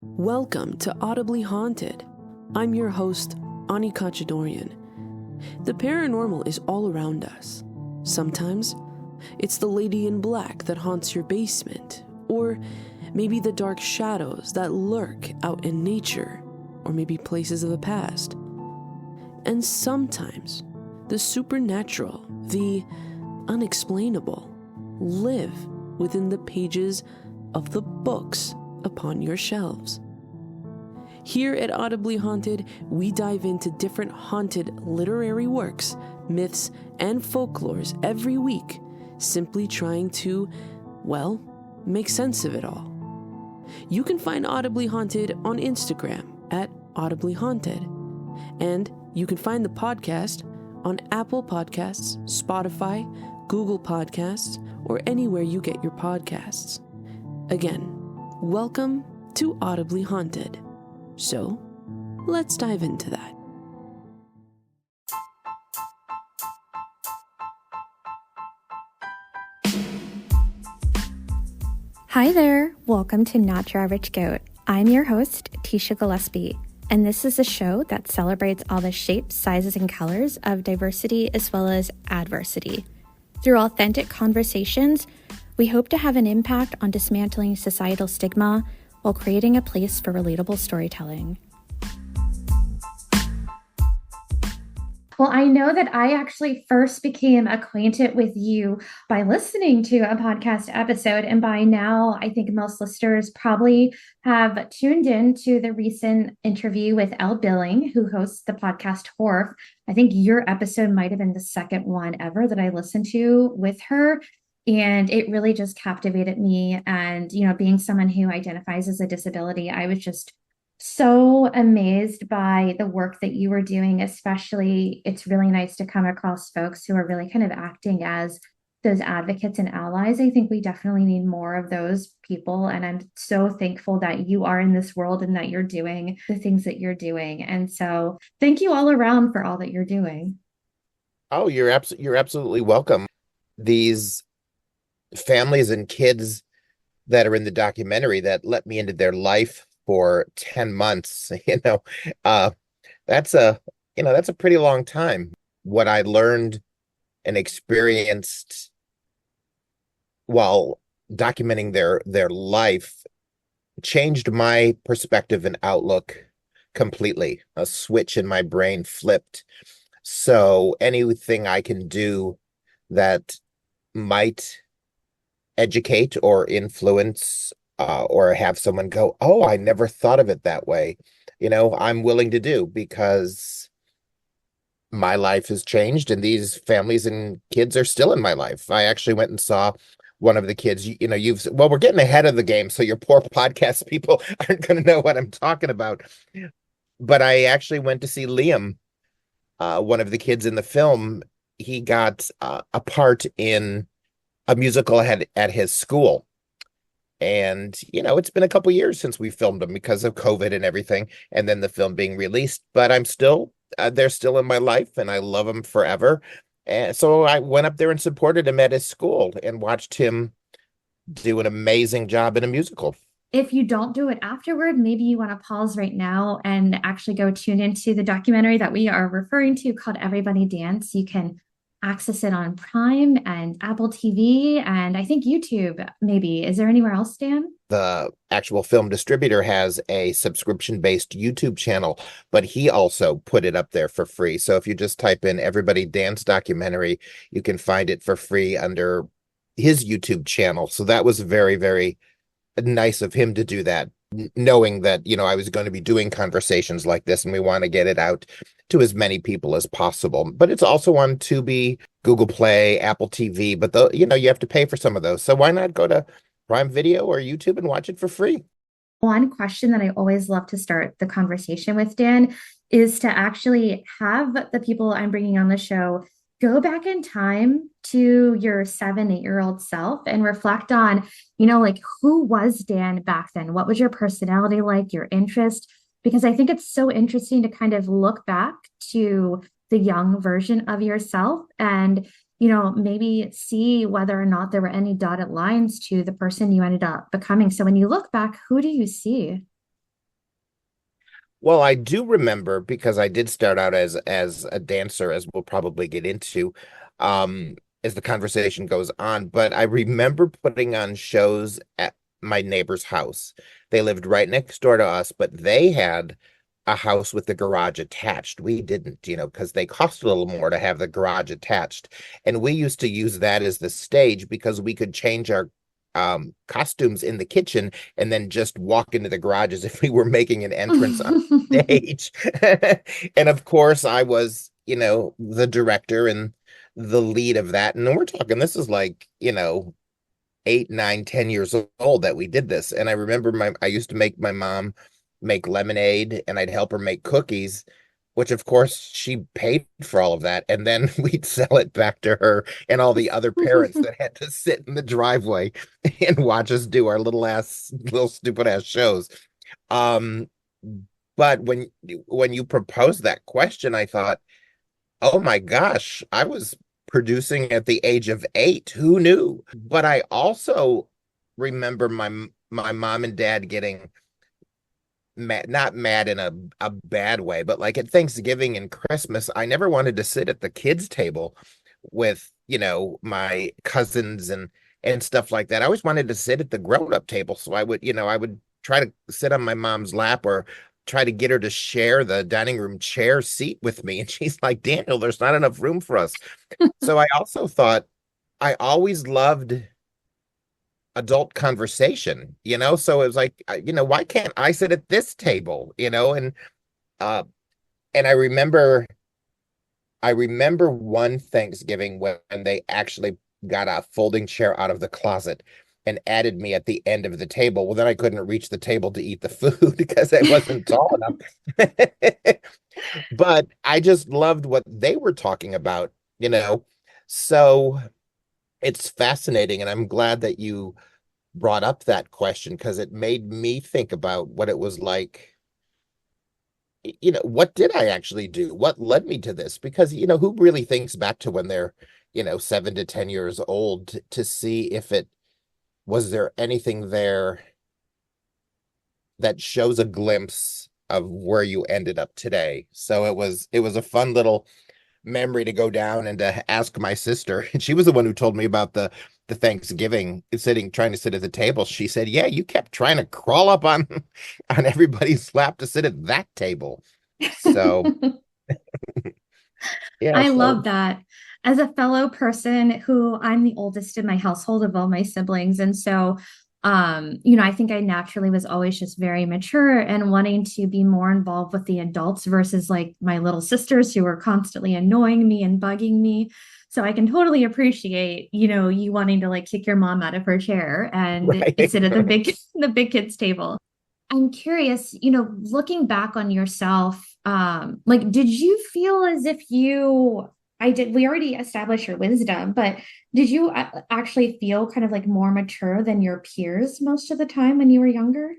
Welcome to Audibly Haunted. I'm your host, Ani Kachadorian. The paranormal is all around us. Sometimes, it's the lady in black that haunts your basement, or maybe the dark shadows that lurk out in nature, or maybe places of the past. And sometimes, the supernatural, the unexplainable, live within the pages of the books upon your shelves. Here at Audibly Haunted, we dive into different haunted literary works, myths, and folklores every week, simply trying to, well, make sense of it all. You can find Audibly Haunted on Instagram at Audibly Haunted, and you can find the podcast on Apple Podcasts, Spotify, Google Podcasts, or anywhere you get your podcasts. Again, welcome to Audibly Haunted. So, let's dive into that. Hi there, welcome to Not Your Average Goat. I'm your host, Teisha Gillespie, and this is a show that celebrates all the shapes, sizes, and colors of diversity as well as adversity. Through authentic conversations, we hope to have an impact on dismantling societal stigma while creating a place for relatable storytelling. Well, I know that I actually first became acquainted with you by listening to a podcast episode, and by now, I think most listeners probably have tuned in to the recent interview with Elle Billing, who hosts the podcast Horror. I think your episode might have been the second one ever that I listened to with her. And it really just captivated me. And, being someone who identifies as a disability, I was just so amazed by the work that you were doing. Especially, it's really nice to come across folks who are really kind of acting as those advocates and allies. I think we definitely need more of those people. And I'm so thankful that you are in this world and that you're doing the things that you're doing. And so thank you all around for all that you're doing. Oh, you're absolutely welcome. These families and kids that are in the documentary that let me into their life for 10 months, that's a pretty long time. What I learned and experienced while documenting their life changed my perspective and outlook completely. A switch in my brain flipped. So anything I can do that might educate or influence or have someone go, oh, I never thought of it that way, I'm willing to do, because my life has changed and these families and kids are still in my life. I actually went and saw one of the kids. We're getting ahead of the game, so your poor podcast people aren't going to know what I'm talking about. But I actually went to see Liam, one of the kids in the film. He got a part in a musical at his school. And, it's been a couple years since we filmed them because of COVID and everything, and then the film being released. But they're still in my life and I love them forever. And so I went up there and supported him at his school and watched him do an amazing job in a musical. If you don't do it afterward, maybe you want to pause right now and actually go tune into the documentary that we are referring to called Everybody Dance. You can access it on Prime and Apple TV, and I think YouTube, maybe. Is there anywhere else, Dan? The actual film distributor has a subscription-based YouTube channel, but he also put it up there for free. So if you just type in Everybody Dance documentary, you can find it for free under his YouTube channel. So that was very, very nice of him to do that, knowing that, I was going to be doing conversations like this and we want to get it out to as many people as possible. But it's also on Tubi, Google Play, Apple TV, but you have to pay for some of those. So why not go to Prime Video or YouTube and watch it for free? One question that I always love to start the conversation with, Dan, is to actually have the people I'm bringing on the show go back in time to your 7-8-year-old self and reflect on, who was Dan back then? What was your personality like, your interest? Because I think it's so interesting to kind of look back to the young version of yourself and, maybe see whether or not there were any dotted lines to the person you ended up becoming. So when you look back, who do you see? Well, I do remember because I did start out as a dancer, as we'll probably get into, um, as the conversation goes on. But I remember putting on shows at my neighbor's house. They lived right next door to us, but they had a house with the garage attached. We didn't, because they cost a little more to have the garage attached. And we used to use that as the stage because we could change our costumes in the kitchen and then just walk into the garage as if we were making an entrance on stage. And of course, I was, the director and the lead of that. And we're talking, this is like, 8, 9, 10 years old that we did this. And I remember I used to make my mom make lemonade and I'd help her make cookies, which of course she paid for all of that. And then we'd sell it back to her and all the other parents that had to sit in the driveway and watch us do our little stupid ass shows. Um, but when you proposed that question, I thought, oh my gosh, I was producing at the age of 8. Who knew? But I also remember my mom and dad getting mad, not mad in a bad way, but like at Thanksgiving and Christmas, I never wanted to sit at the kids' table with, my cousins and stuff like that. I always wanted to sit at the grown-up table. So I would try to sit on my mom's lap or try to get her to share the dining room chair seat with me. And she's like, Daniel, there's not enough room for us. So I also thought I always loved adult conversation, so it was like, why can't I sit at this table, uh and I remember one Thanksgiving when they actually got a folding chair out of the closet and added me at the end of the table. Well, then I couldn't reach the table to eat the food because I wasn't tall enough. But I just loved what they were talking about. So it's fascinating, and I'm glad that you brought up that question because it made me think about what it was like. What did I actually do? What led me to this? Because, who really thinks back to when they're, 7 to 10 years old to see if it was there anything there that shows a glimpse of where you ended up today. So it was a fun little memory to go down and to ask my sister. And she was the one who told me about the Thanksgiving trying to sit at the table. She said, yeah, you kept trying to crawl up on on everybody's lap to sit at that table. So yeah, I so love that. As a fellow person who I'm the oldest in my household of all my siblings. And so, I think I naturally was always just very mature and wanting to be more involved with the adults versus like my little sisters who were constantly annoying me and bugging me. So I can totally appreciate, you wanting to like kick your mom out of her chair and right. sit at the big the big kids table. I'm curious, looking back on yourself, like, did you feel as if we already established your wisdom, but did you actually feel kind of like more mature than your peers most of the time when you were younger?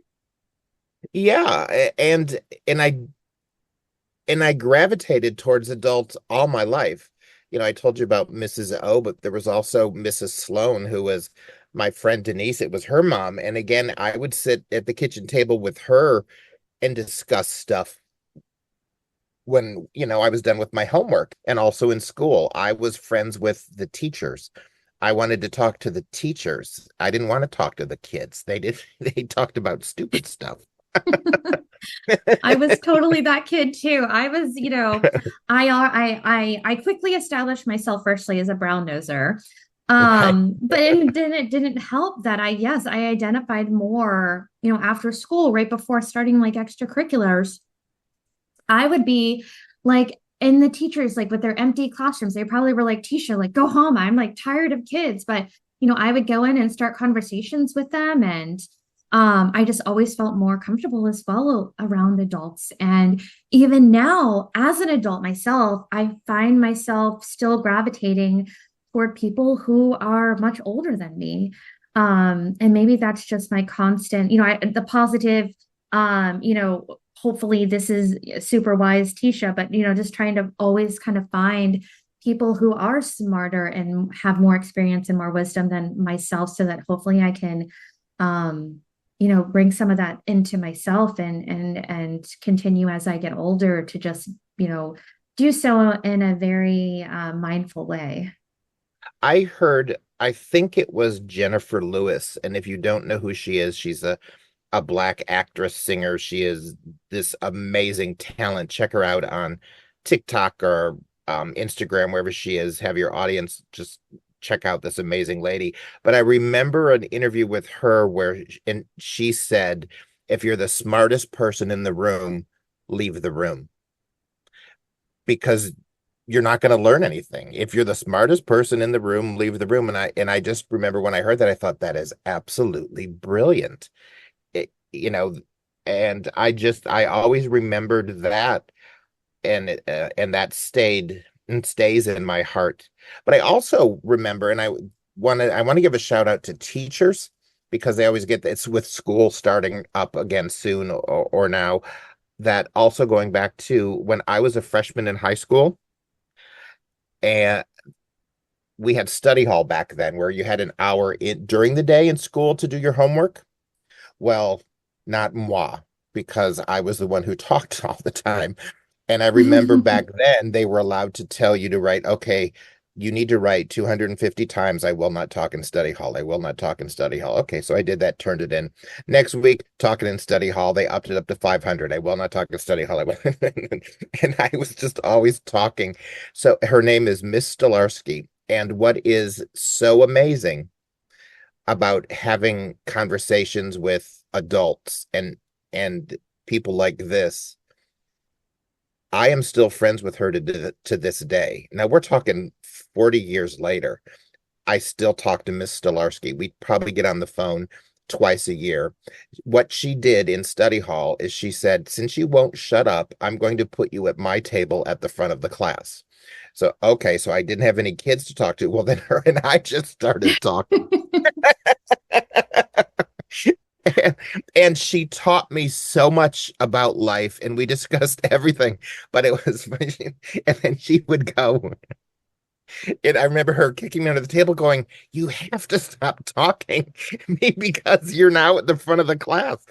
Yeah, and I gravitated towards adults all my life. I told you about Mrs. O, but there was also Mrs. Sloan, who was my friend Denise. It was her mom. And again, I would sit at the kitchen table with her and discuss stuff when, I was done with my homework. And also in school, I was friends with the teachers. I wanted to talk to the teachers. I didn't want to talk to the kids. They talked about stupid stuff. I was totally that kid too. I was, I quickly established myself firstly as a brown noser. Right. But it didn't help that I identified more, after school, right before starting like extracurriculars. I would be like, and the teachers, like with their empty classrooms, they probably were like, Teisha, like, go home. I'm like tired of kids. But, I would go in and start conversations with them. And I just always felt more comfortable as well around adults. And even now, as an adult myself, I find myself still gravitating toward people who are much older than me. And maybe that's just my constant, the positive, hopefully this is super wise, Teisha, but just trying to always kind of find people who are smarter and have more experience and more wisdom than myself so that hopefully I can bring some of that into myself and continue as I get older to just, do so in a very mindful way. I think it was Jennifer Lewis, and if you don't know who she is, she's a black actress singer. She is this amazing talent. Check her out on TikTok or Instagram, wherever she is. Have your audience just check out this amazing lady. But I remember an interview with her and she said, if you're the smartest person in the room, leave the room because you're not going to learn anything. If you're the smartest person in the room, leave the room. And I just remember when I heard that, I thought that is absolutely brilliant. It, you know, and I always remembered that, and that stayed and stays in my heart. But I also remember, and I want to give a shout out to teachers because they always get it's with school starting up again soon or now. That also going back to when I was a freshman in high school, and we had study hall back then where you had an hour during the day in school to do your homework. Well, not moi, because I was the one who talked all the time. And I remember back then they were allowed to tell you to write, okay, you need to write 250 times, I will not talk in study hall. I will not talk in study hall. Okay, so I did that, turned it in. Next week, talking in study hall, they upped it up to 500. I will not talk in study hall. And I was just always talking. So her name is Miss Stolarski. And what is so amazing about having conversations with adults and people like this, I am still friends with her to this day. Now we're talking 40 years later. I still talk to Miss Stolarski. We probably get on the phone twice a year. What she did in study hall is she said, since you won't shut up, I'm going to put you at my table at the front of the class. So, okay, so I didn't have any kids to talk to. Well, then her and I just started talking. And she taught me so much about life, and we discussed everything. But it was funny. And then she would go, and I remember her kicking me under the table, going, "You have to stop talking me because you're now at the front of the class."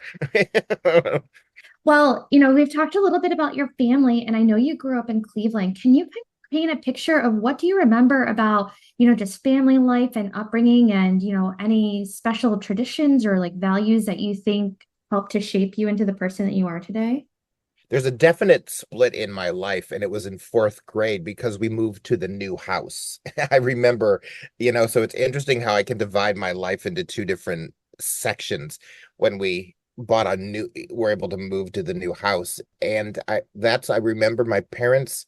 Well, we've talked a little bit about your family, and I know you grew up in Cleveland. Can you kind of paint a picture of what do you remember about, just family life and upbringing and, any special traditions or like values that you think helped to shape you into the person that you are today? There's a definite split in my life, and it was in fourth grade because we moved to the new house. I remember, so it's interesting how I can divide my life into two different sections. When we're able to move to the new house. And I remember my parents,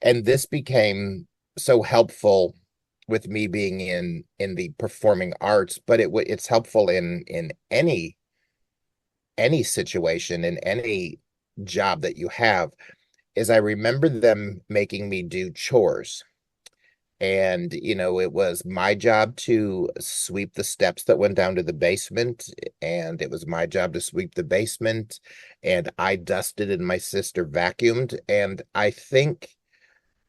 and this became so helpful with me being in the performing arts, but it's helpful in any situation, in any job that you have, is I remember them making me do chores. And, it was my job to sweep the steps that went down to the basement, and it was my job to sweep the basement, and I dusted and my sister vacuumed. And I think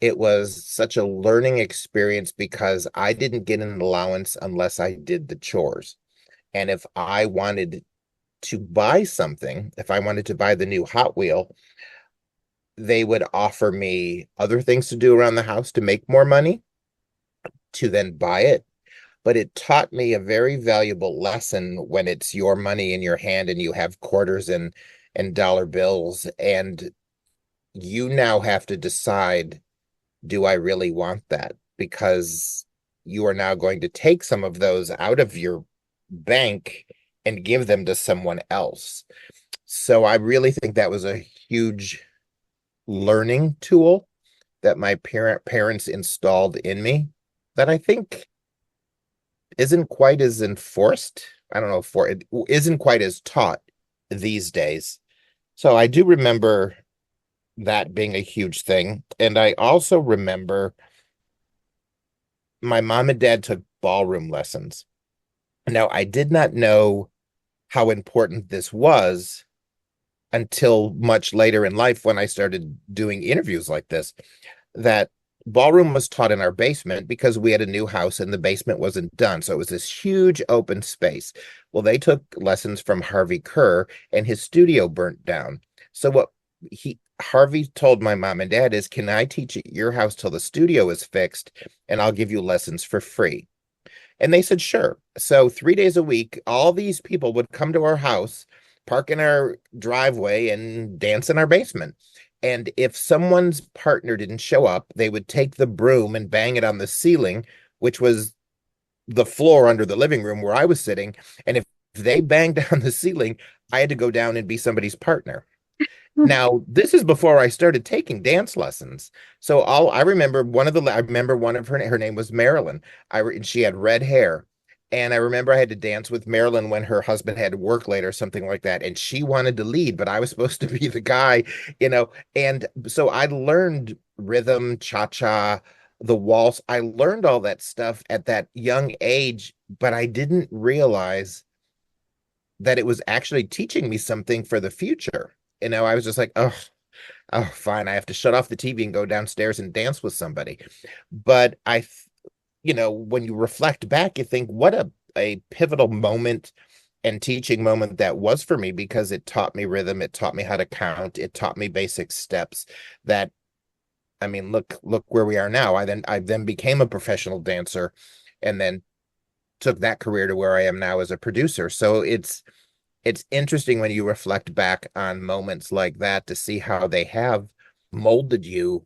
it was such a learning experience because I didn't get an allowance unless I did the chores. And if I wanted to buy something, if I wanted to buy the new Hot Wheel, they would offer me other things to do around the house to make more money to then buy it. But it taught me a very valuable lesson when it's your money in your hand and you have quarters and dollar bills, and you now have to decide, do I really want that? Because you are now going to take some of those out of your bank and give them to someone else. So I really think that was a huge learning tool that my parents installed in me that I think isn't quite as enforced. I don't know, for it isn't quite as taught these days. So I do remember that being a huge thing. And I also remember my mom and dad took ballroom lessons. Now, I did not know how important this was until much later in life when I started doing interviews like this, that ballroom was taught in our basement because we had a new house and the basement wasn't done. So it was this huge open space. Well, they took lessons from Harvey Kerr and his studio burnt down. So what Harvey told my mom and dad is, can I teach at your house till the studio is fixed and I'll give you lessons for free? And they said, sure. So 3 days a week, all these people would come to our house, park in our driveway, and dance in our basement. And if someone's partner didn't show up, they would take the broom and bang it on the ceiling, which was the floor under the living room where I was sitting. And if they banged on the ceiling, I had to go down and be somebody's partner. Now, this is before I started taking dance lessons. So I remember one of her name was Marilyn. And she had red hair. And I remember I had to dance with Marilyn when her husband had to work late or something like that. And she wanted to lead, but I was supposed to be the guy, you know. And so I learned rhythm, cha-cha, the waltz. I learned all that stuff at that young age, but I didn't realize that it was actually teaching me something for the future. I was just like, oh, fine. I have to shut off the TV and go downstairs and dance with somebody. But when you reflect back, you think what a pivotal moment and teaching moment that was for me, because it taught me rhythm. It taught me how to count. It taught me basic steps that, I mean, look where we are now. I then became a professional dancer and then took that career to where I am now as a producer. So it's interesting when you reflect back on moments like that to see how they have molded you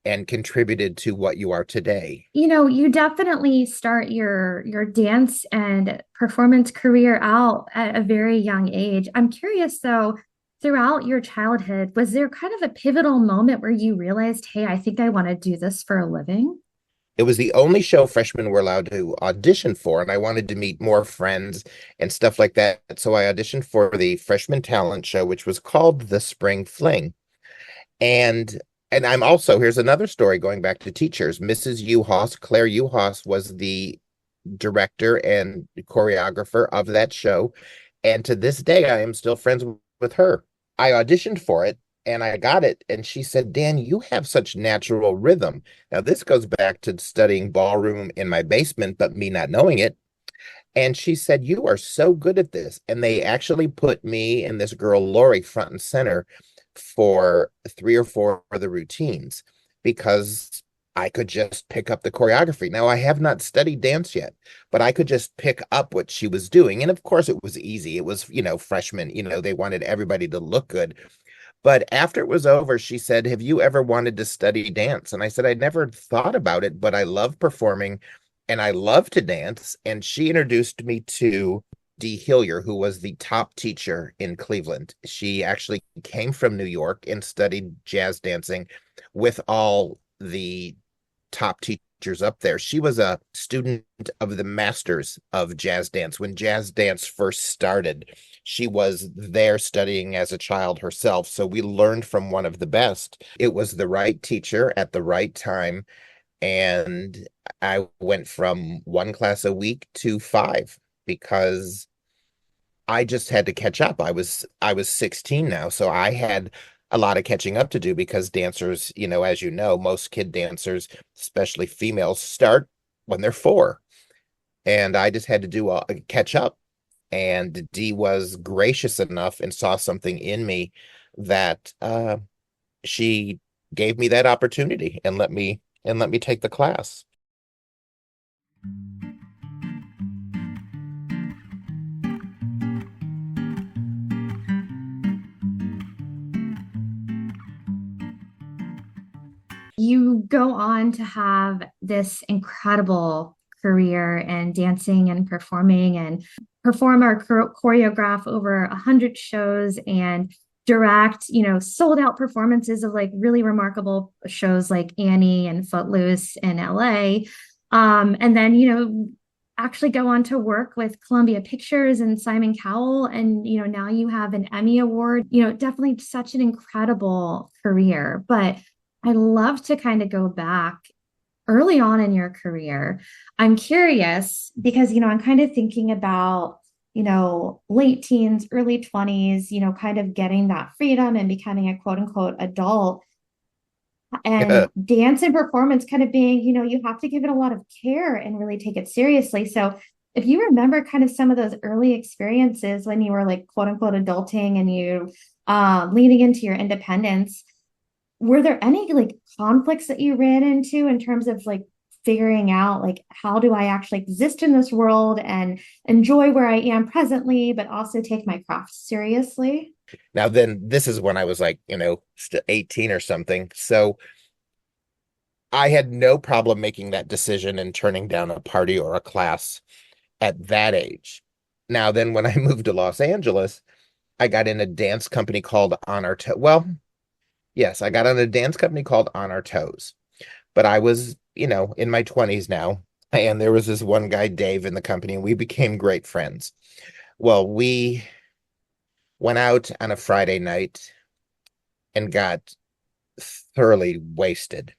and contributed to what you are today. You definitely start your dance and performance career out at a very young age. I'm curious though, throughout your childhood, was there kind of a pivotal moment where you realized, hey, I think I want to do this for a living? It was the only show freshmen were allowed to audition for, and I wanted to meet more friends and stuff like that. So I auditioned for the freshman talent show, which was called The Spring Fling. And I'm also, here's another story going back to teachers. Mrs. Uhas, Claire Uhas, was the director and choreographer of that show. And to this day, I am still friends with her. I auditioned for it and I got it. And she said, Dan, you have such natural rhythm. Now, this goes back to studying ballroom in my basement, but me not knowing it. And she said, you are so good at this. And they actually put me and this girl, Lori, front and center for 3 or 4 of the routines because I could just pick up the choreography. Now, I have not studied dance yet, but I could just pick up what she was doing. And of course, it was easy. It was, freshmen, they wanted everybody to look good. But after it was over, she said, have you ever wanted to study dance? And I said, I never thought about it, but I love performing and I love to dance. And she introduced me to Dee Hillier, who was the top teacher in Cleveland. She actually came from New York and studied jazz dancing with all the top teachers up there. She was a student of the masters of jazz dance when jazz dance first started. She was there studying as a child herself. So we learned from one of the best. It was the right teacher at the right time. And I went from 1 class a week to 5 because I just had to catch up. I was 16 now, so I had a lot of catching up to do because dancers, as you know, most kid dancers, especially females, start when they're 4. And I just had to do a catch up. And Dee was gracious enough and saw something in me that she gave me that opportunity and let me take the class. You go on to have this incredible career in dancing and perform or choreograph over 100 shows and direct, sold out performances of like really remarkable shows like Annie and Footloose in LA. And then, actually go on to work with Columbia Pictures and Simon Cowell. And, now you have an Emmy Award, definitely such an incredible career. But I love to kind of go back early on in your career. I'm curious because, I'm kind of thinking about, late teens, early 20s, kind of getting that freedom and becoming a quote unquote adult. and dance and performance kind of being, you have to give it a lot of care and really take it seriously. So if you remember kind of some of those early experiences when you were like quote unquote adulting and you leaning into your independence, were there any like conflicts that you ran into in terms of like figuring out like how do I actually exist in this world and enjoy where I am presently, but also take my craft seriously? Now then, this is when I was like, still 18 or something. So I had no problem making that decision and turning down a party or a class at that age. Now then, when I moved to Los Angeles, I got in a dance company called On Our Toes. Well, yes, I got on a dance company called On Our Toes. But I was, in my 20s now, and there was this one guy, Dave, in the company, and we became great friends. Well, we went out on a Friday night and got thoroughly wasted,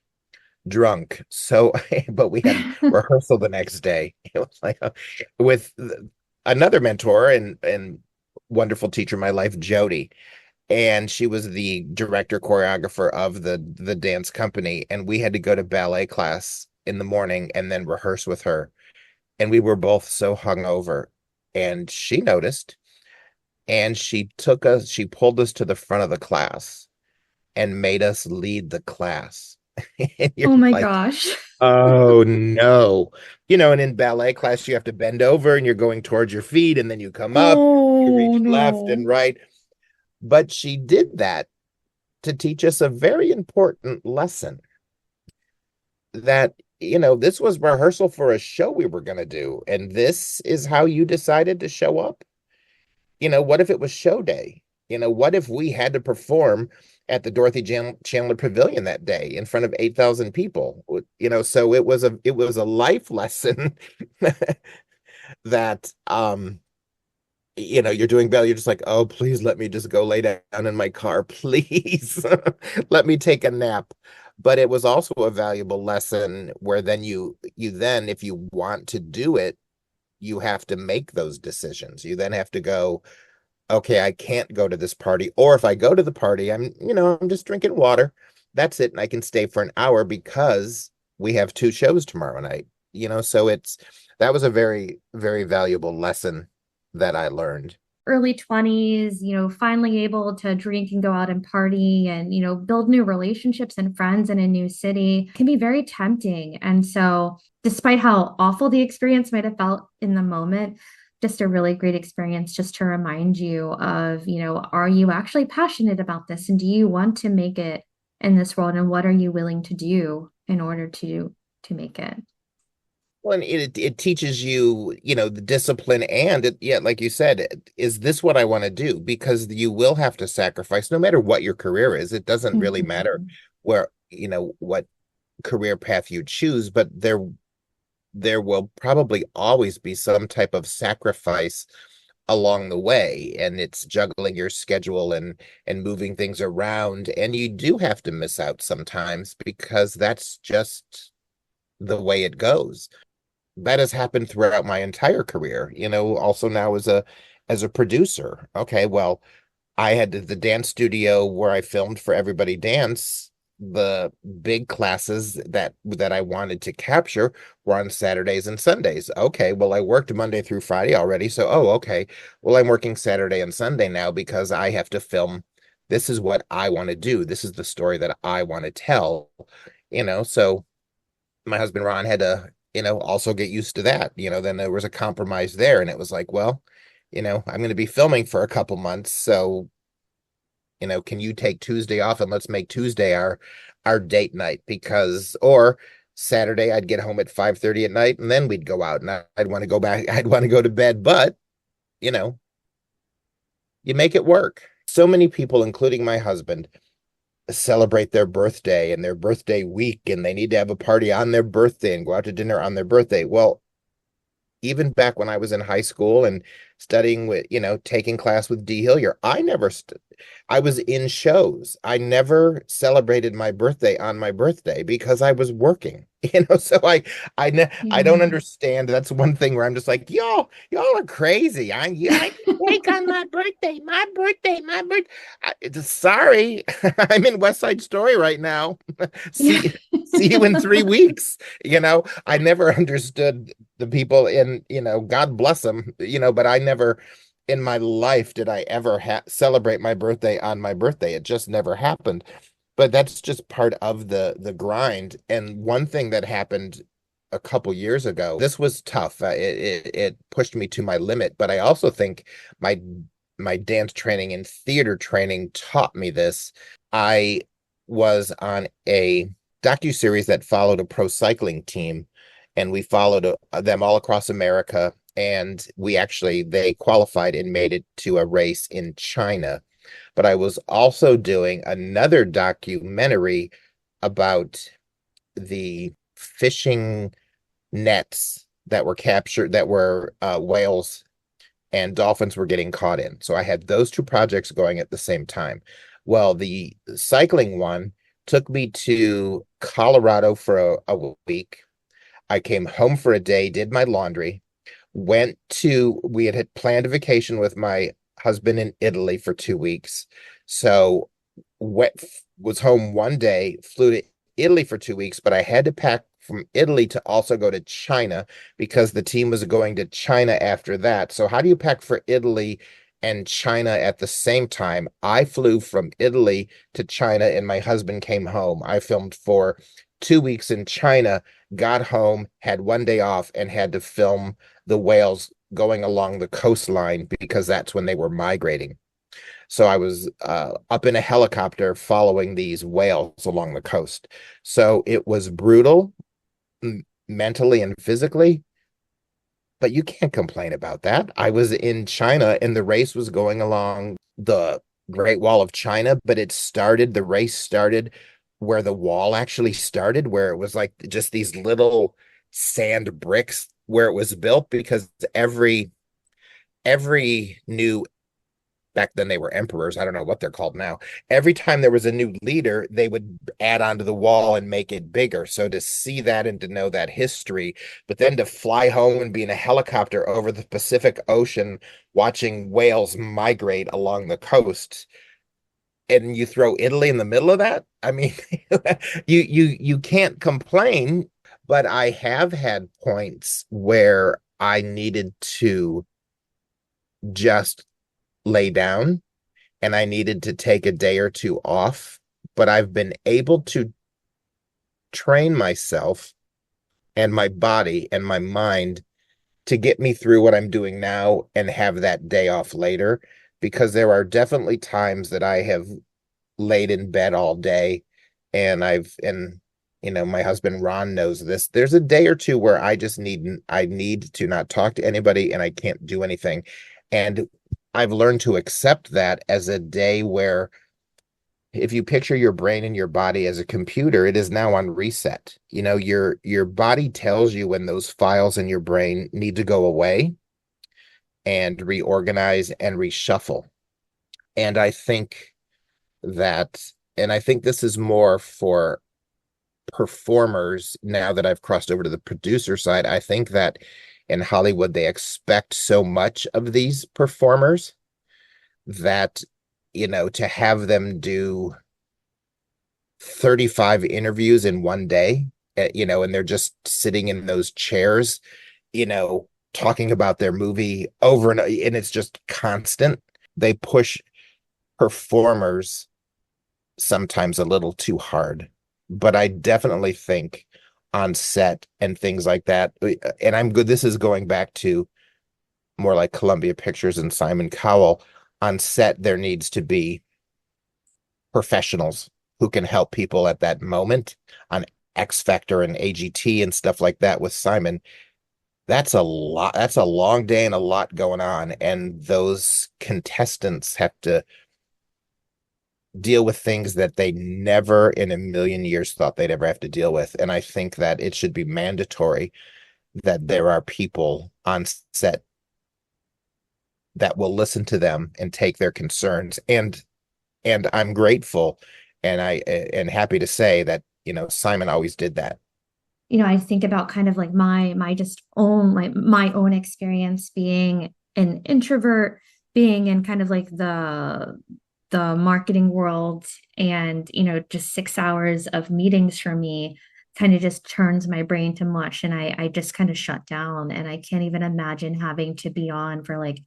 drunk. So, but we had rehearsal the next day. It was like with another mentor and wonderful teacher in my life, Jody. And she was the director choreographer of the dance company. And we had to go to ballet class in the morning and then rehearse with her. And we were both so hungover. And she noticed and she pulled us to the front of the class and made us lead the class. And you're Oh my like, gosh. oh no. And in ballet class, you have to bend over and you're going towards your feet and then you come up, you Oh reach left no. and right. But she did that to teach us a very important lesson that, this was rehearsal for a show we were going to do. And this is how you decided to show up. What if it was show day? What if we had to perform at the Dorothy Chandler Pavilion that day in front of 8,000 people? So it was a life lesson that you're doing ballet, you're just like, oh, please let me just go lay down in my car, please. Let me take a nap. But it was also a valuable lesson where then then, if you want to do it, you have to make those decisions. You then have to go, okay, I can't go to this party. Or if I go to the party, I'm just drinking water. That's it. And I can stay for an hour because we have two shows tomorrow night. So that was a very, very valuable lesson that I learned. Early 20s, finally able to drink and go out and party and, build new relationships and friends in a new city can be very tempting. And so, despite how awful the experience might have felt in the moment, just a really great experience just to remind you of, are you actually passionate about this? And do you want to make it in this world? And what are you willing to do in order to make it? Well, and it teaches you, the discipline and yeah, like you said, is this what I want to do? Because you will have to sacrifice no matter what your career is. It doesn't really matter Mhm. where, what career path you choose, but there will probably always be some type of sacrifice along the way, and it's juggling your schedule and moving things around, and you do have to miss out sometimes because that's just the way it goes. That has happened throughout my entire career, also now as a producer. Okay, well, I had the dance studio where I filmed for Everybody Dance. The big classes that I wanted to capture were on Saturdays and Sundays. Okay, well, I worked Monday through Friday already, so okay. Well, I'm working Saturday and Sunday now because I have to film. This is what I want to do. This is the story that I want to tell. So my husband Ron had to, also get used to that. Then there was a compromise there, and it was like, well, I'm going to be filming for a couple months, so can you take Tuesday off and let's make Tuesday our date night? Because or Saturday I'd get home at 5:30 at night and then we'd go out and I'd want to go back, I'd want to go to bed, but you know, you make it work. So many people, including my husband, celebrate their birthday and their birthday week and they need to have a party on their birthday and go out to dinner on their birthday. Well, even back when I was in high school and studying with, taking class with D. Hillier, I was in shows. I never celebrated my birthday on my birthday because I was working. So I don't Yeah. understand. That's one thing where I'm just like, y'all are crazy. I cake on my birthday. Sorry, I'm in West Side Story right now. Yeah. See you in 3 weeks. I never understood the people in, God bless them, but I never in my life did I ever celebrate my birthday on my birthday. It just never happened. But that's just part of the grind. And one thing that happened a couple years ago, this was tough. It pushed me to my limit, but I also think my my dance training and theater training taught me this. I was on a docuseries that followed a pro cycling team, and we followed them all across America. And they qualified and made it to a race in China. But I was also doing another documentary about the fishing nets that were captured, that were whales and dolphins were getting caught in. So I had those two projects going at the same time. Well, the cycling one took me to Colorado for a week. I came home for a day, did my laundry, we had planned a vacation with my husband in Italy for 2 weeks. So went, was home one day, flew to Italy for 2 weeks, but I had to pack from Italy to also go to China because the team was going to China after that. So how do you pack for Italy and China at the same time? I flew from Italy to China and my husband came home. I filmed for 2 weeks in China, got home, had one day off, and had to film the whales going along the coastline because that's when they were migrating. So I was up in a helicopter following these whales along the coast. So it was brutal mentally and physically, but you can't complain about that. I was in China and the race was going along the Great Wall of China, but the race started where the wall actually started, where it was like just these little sand bricks where it was built because every new back then they were emperors. I don't know what they're called now. Every time there was a new leader, they would add onto the wall and make it bigger. So to see that and to know that history, but then to fly home and be in a helicopter over the Pacific Ocean, watching whales migrate along the coast, and you throw Italy in the middle of that. I mean, you can't complain, but I have had points where I needed to just lay down and I needed to take a day or two off, but I've been able to train myself and my body and my mind to get me through what I'm doing now and have that day off later, because there are definitely times that I have laid in bed all day and my husband Ron knows this. There's a day or two where I need to not talk to anybody and I can't do anything. And I've learned to accept that as a day where if you picture your brain and your body as a computer, it is now on reset. Your body tells you when those files in your brain need to go away and reorganize and reshuffle. And I think this is more for performers now that I've crossed over to the producer side. I think that in Hollywood, they expect so much of these performers that, to have them do 35 interviews in one day, and they're just sitting in those chairs, talking about their movie over and it's just constant. They push performers sometimes a little too hard. But I definitely think on set and things like that, and I'm good. This is going back to more like Columbia Pictures and Simon Cowell. On set, there needs to be professionals who can help people at that moment. On X Factor and AGT and stuff like that with Simon, that's a lot. That's a long day and a lot going on. And those contestants have to deal with things that they never in a million years thought they'd ever have to deal with. And I think that it should be mandatory that there are people on set that will listen to them and take their concerns. And I'm grateful and happy to say that, Simon always did that. I think about kind of like my just own like my own experience being an introvert, being in kind of like the marketing world, and just 6 hours of meetings for me kind of just turns my brain to mush, and I just kind of shut down, and I can't even imagine having to be on for like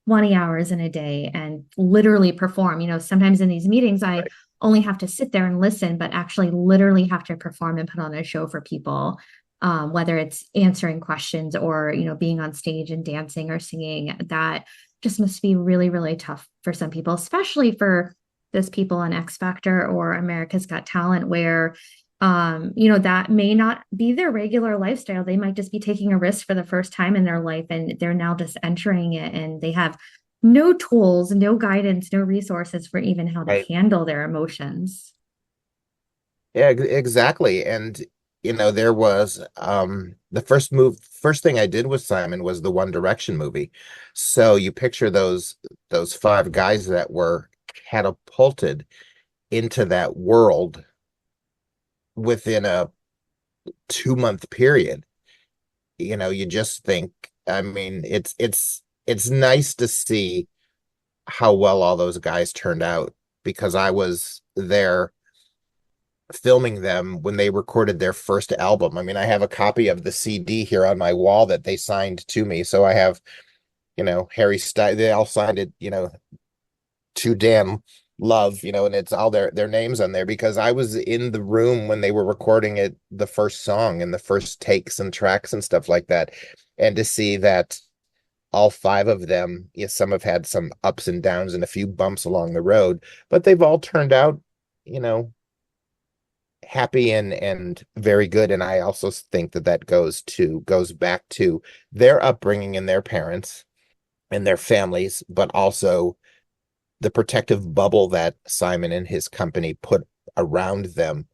20 hours in a day and literally perform. Sometimes in these meetings, I Right. only have to sit there and listen, but actually literally have to perform and put on a show for people, whether it's answering questions or, being on stage and dancing or singing. That just must be really, really tough for some people, especially for those people on X Factor or America's Got Talent, where that may not be their regular lifestyle. They might just be taking a risk for the first time in their life, and they're now just entering it, and they have no tools, no guidance, no resources for even how to Right. handle their emotions. Yeah, exactly. And there was the first thing I did with Simon was the One Direction movie. So you picture those five guys that were catapulted into that world within a 2-month period. You just think, I mean, it's nice to see how well all those guys turned out, because I was there filming them when they recorded their first album. I mean, I have a copy of the CD here on my wall that they signed to me. So I have, Harry Styles, they all signed it, to Dan Love, and it's all their names on there, because I was in the room when they were recording it, the first song and the first takes and tracks and stuff like that. And to see that all five of them, yes, some have had some ups and downs and a few bumps along the road, but they've all turned out, you know, happy and very good. And I also think that goes back to their upbringing and their parents and their families, but also the protective bubble that Simon and his company put around them.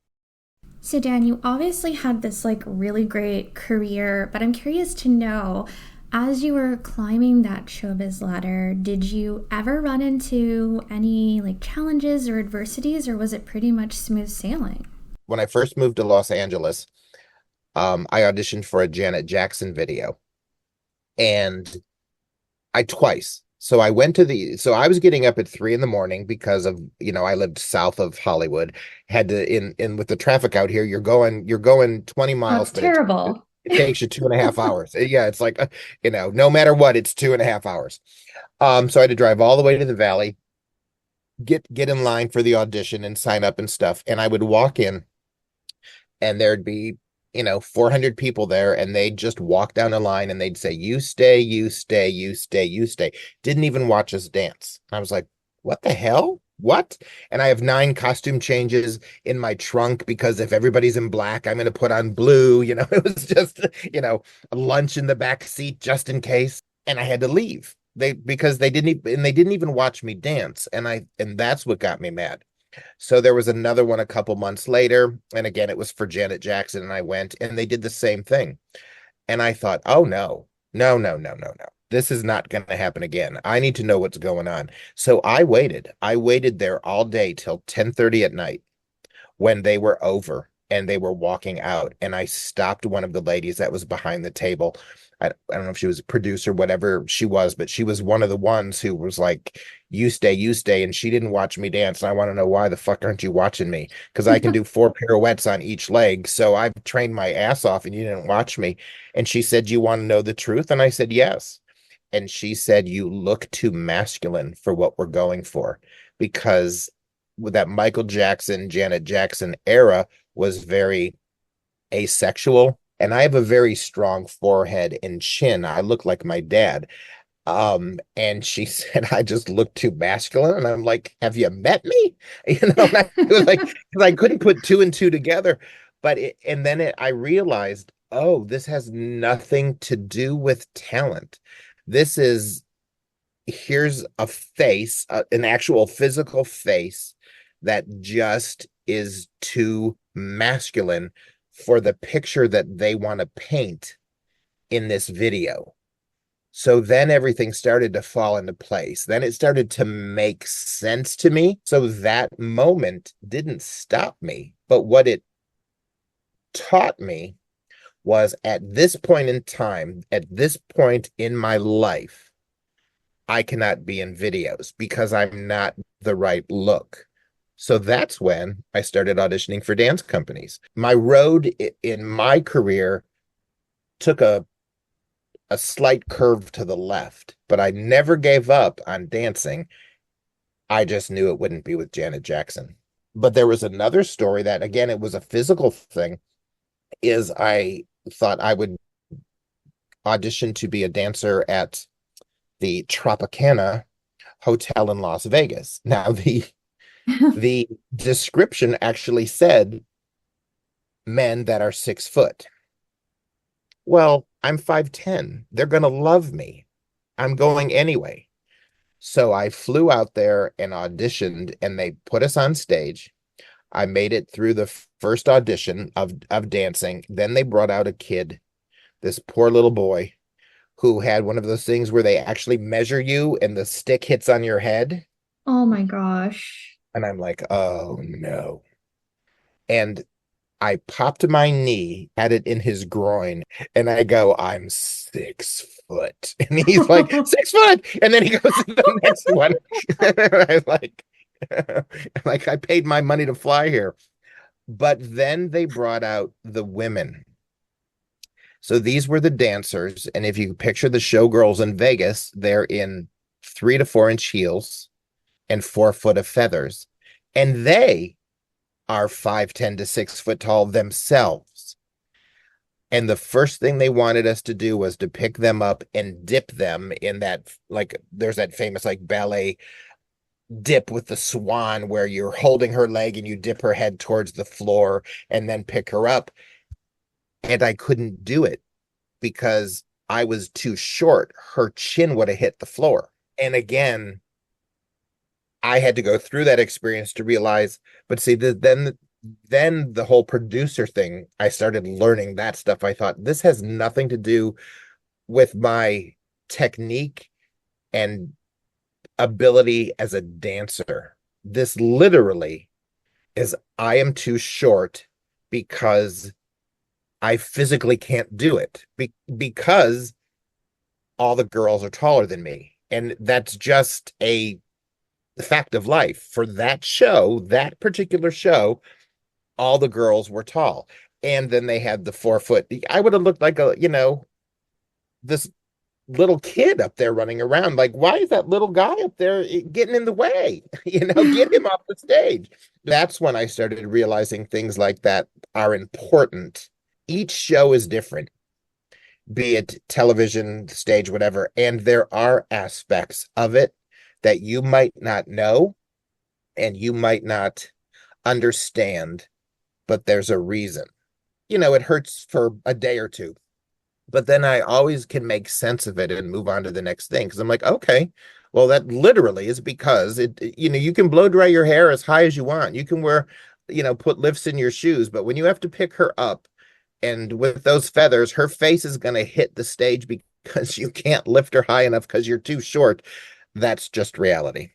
So, Dan, you obviously had this like really great career, but I'm curious to know, as you were climbing that showbiz ladder, did you ever run into any like challenges or adversities, or was it pretty much smooth sailing? When I first moved to Los Angeles, I auditioned for a Janet Jackson video, and I twice. So I was getting up at 3 in the morning because of, I lived south of Hollywood, had to in with the traffic out here, you're going 20 Oh, miles, it's but terrible. it takes you 2.5 hours. Yeah, it's like, no matter what, it's 2.5 hours. So I had to drive all the way to the valley, get in line for the audition and sign up and stuff. And I would walk in, and there'd be 400 people there, and they'd just walk down a line and they'd say, you stay, you stay, you stay, you stay. Didn't even watch us dance. I was like, what the hell, what? And I have 9 costume changes in my trunk, because if everybody's in black, I'm going to put on blue. It was just a lunch in the back seat just in case. And I had to leave, because they didn't even watch me dance. And that's what got me mad. So there was another one a couple months later, and again, it was for Janet Jackson, and I went, and they did the same thing. And I thought, oh no, no, no, no, no, no. This is not going to happen again. I need to know what's going on. So I waited. I waited there all day till 10:30 at night, when they were over and they were walking out. And I stopped one of the ladies that was behind the table. I don't know if she was a producer, whatever she was, but she was one of the ones who was like, you stay, you stay. And she didn't watch me dance. And I want to know, why the fuck aren't you watching me? Because I can do 4 pirouettes on each leg. So I've trained my ass off, and you didn't watch me. And she said, you want to know the truth? And I said, yes. And she said, you look too masculine for what we're going for, because with that Michael Jackson, Janet Jackson era was very asexual. And I have a very strong forehead and chin. I look like my dad. And she said, I just look too masculine. And I'm like, have you met me? And I was like, because I couldn't put two and two together. And then I realized, oh, this has nothing to do with talent. This is, here's a face, an actual physical face that just is too masculine for the picture that they want to paint in this video. So then everything started to fall into place. Then it started to make sense to me. So that moment didn't stop me. But what it taught me was, at this point in time, at this point in my life, I cannot be in videos because I'm not the right look. So that's when I started auditioning for dance companies. My road in my career took a slight curve to the left, but I never gave up on dancing. I just knew it wouldn't be with Janet Jackson. But there was another story that, again, it was a physical thing, is I thought I would audition to be a dancer at the Tropicana Hotel in Las Vegas. Now, the description actually said men that are 6 foot. Well, I'm 5'10". They're going to love me. I'm going anyway. So I flew out there and auditioned, and they put us on stage. I made it through the first audition of dancing. Then they brought out a kid, this poor little boy, who had one of those things where they actually measure you and the stick hits on your head. Oh my gosh. And I'm like, oh no. And I popped my knee, had it in his groin, and I go, I'm 6 foot. And he's like, 6 foot. And then he goes to the next one. I'm like, I paid my money to fly here. But then they brought out the women. So these were the dancers. And if you picture the showgirls in Vegas, they're in 3 to 4 inch heels and 4 foot of feathers. And they are 5'10" to 6 foot tall themselves. And the first thing they wanted us to do was to pick them up and dip them in that, like, there's that famous like ballet dip with the swan where you're holding her leg and you dip her head towards the floor and then pick her up. And I couldn't do it because I was too short. Her chin would have hit the floor. And again, I had to go through that experience to realize, but see, then the whole producer thing, I started learning that stuff. I thought, this has nothing to do with my technique and ability as a dancer. This literally is, I am too short because I physically can't do it because all the girls are taller than me. And that's just a fact of life. For that show, that particular show, all the girls were tall. And then they had the 4 foot. I would have looked like this little kid up there running around. Like, why is that little guy up there getting in the way? Get him off the stage. That's when I started realizing things like that are important. Each show is different, be it television, stage, whatever. And there are aspects of it that you might not know and you might not understand, but there's a reason. It hurts for a day or two, but then I always can make sense of it and move on to the next thing. Cause I'm like, okay, well, that literally is because you can blow dry your hair as high as you want. You can wear, put lifts in your shoes, but when you have to pick her up and with those feathers, her face is going to hit the stage because you can't lift her high enough because you're too short. That's just reality.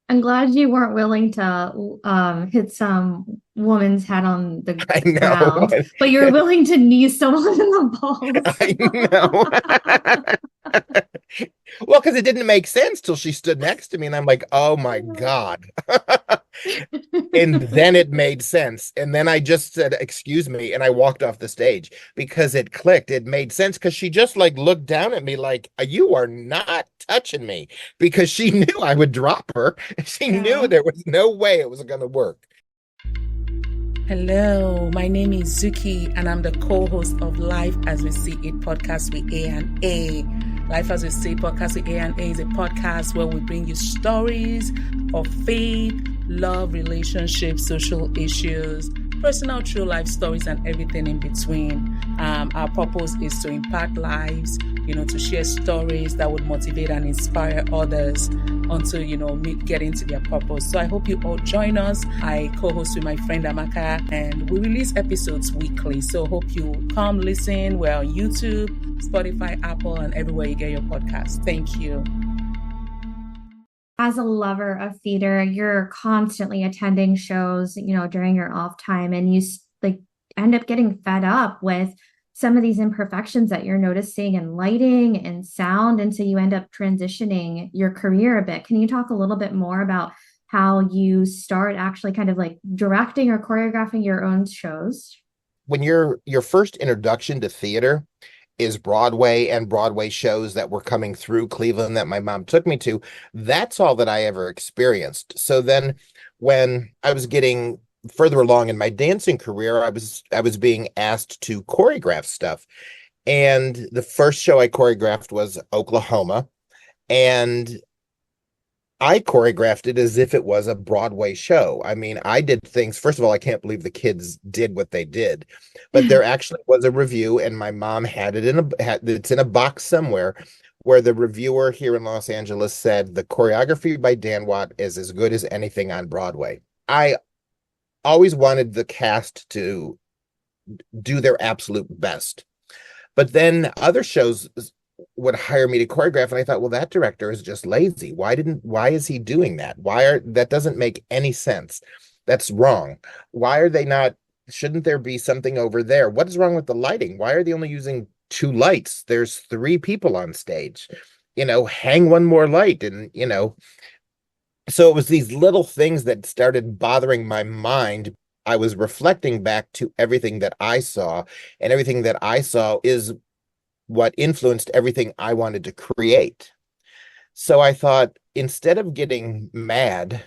I'm glad you weren't willing to hit some woman's head on the ground, but you're willing to knee someone in the balls. I know. Well, because it didn't make sense till she stood next to me, and I'm like, oh my God. And then it made sense. And then I just said, excuse me, and I walked off the stage because it clicked. It made sense because she just looked down at me like, you are not touching me, because she knew I would drop her. She knew there was no way it was going to work. Hello, my name is Zuki, and I'm the co-host of Life as We See It podcast with A&A. Life as We See It podcast with A&A is a podcast where we bring you stories of faith, love, relationships, social issues, personal true life stories, and everything in between. Our purpose is to impact lives, to share stories that would motivate and inspire others until, getting to their purpose. So I hope you all join us. I co-host with my friend Amaka, and we release episodes weekly. So hope you come listen. We're on YouTube, Spotify, Apple, and everywhere you get your podcast. Thank you. As a lover of theater, you're constantly attending shows, during your off time, and you end up getting fed up with some of these imperfections that you're noticing in lighting and sound. And so you end up transitioning your career a bit. Can you talk a little bit more about how you start actually kind of like directing or choreographing your own shows? When your first introduction to theater is Broadway and Broadway shows that were coming through Cleveland that my mom took me to, that's all that I ever experienced. So then when I was getting further along in my dancing career, I was being asked to choreograph stuff. And the first show I choreographed was Oklahoma. And I choreographed it as if it was a Broadway show. I mean, I did things. First of all, I can't believe the kids did what they did, but there actually was a review, and my mom had it it's in a box somewhere, where the reviewer here in Los Angeles said the choreography by Dan Watt is as good as anything on Broadway. I always wanted the cast to do their absolute best, but then other shows would hire me to choreograph, and I thought, well, that director is just lazy. Why is he doing that? That doesn't make any sense. That's wrong. Why are they not? Shouldn't there be something over there? What is wrong with the lighting? Why are they only using 2 lights? There's 3 people on stage. Hang one more light, and so it was these little things that started bothering my mind. I was reflecting back to everything that I saw, and everything that I saw is what influenced everything I wanted to create. So I thought, instead of getting mad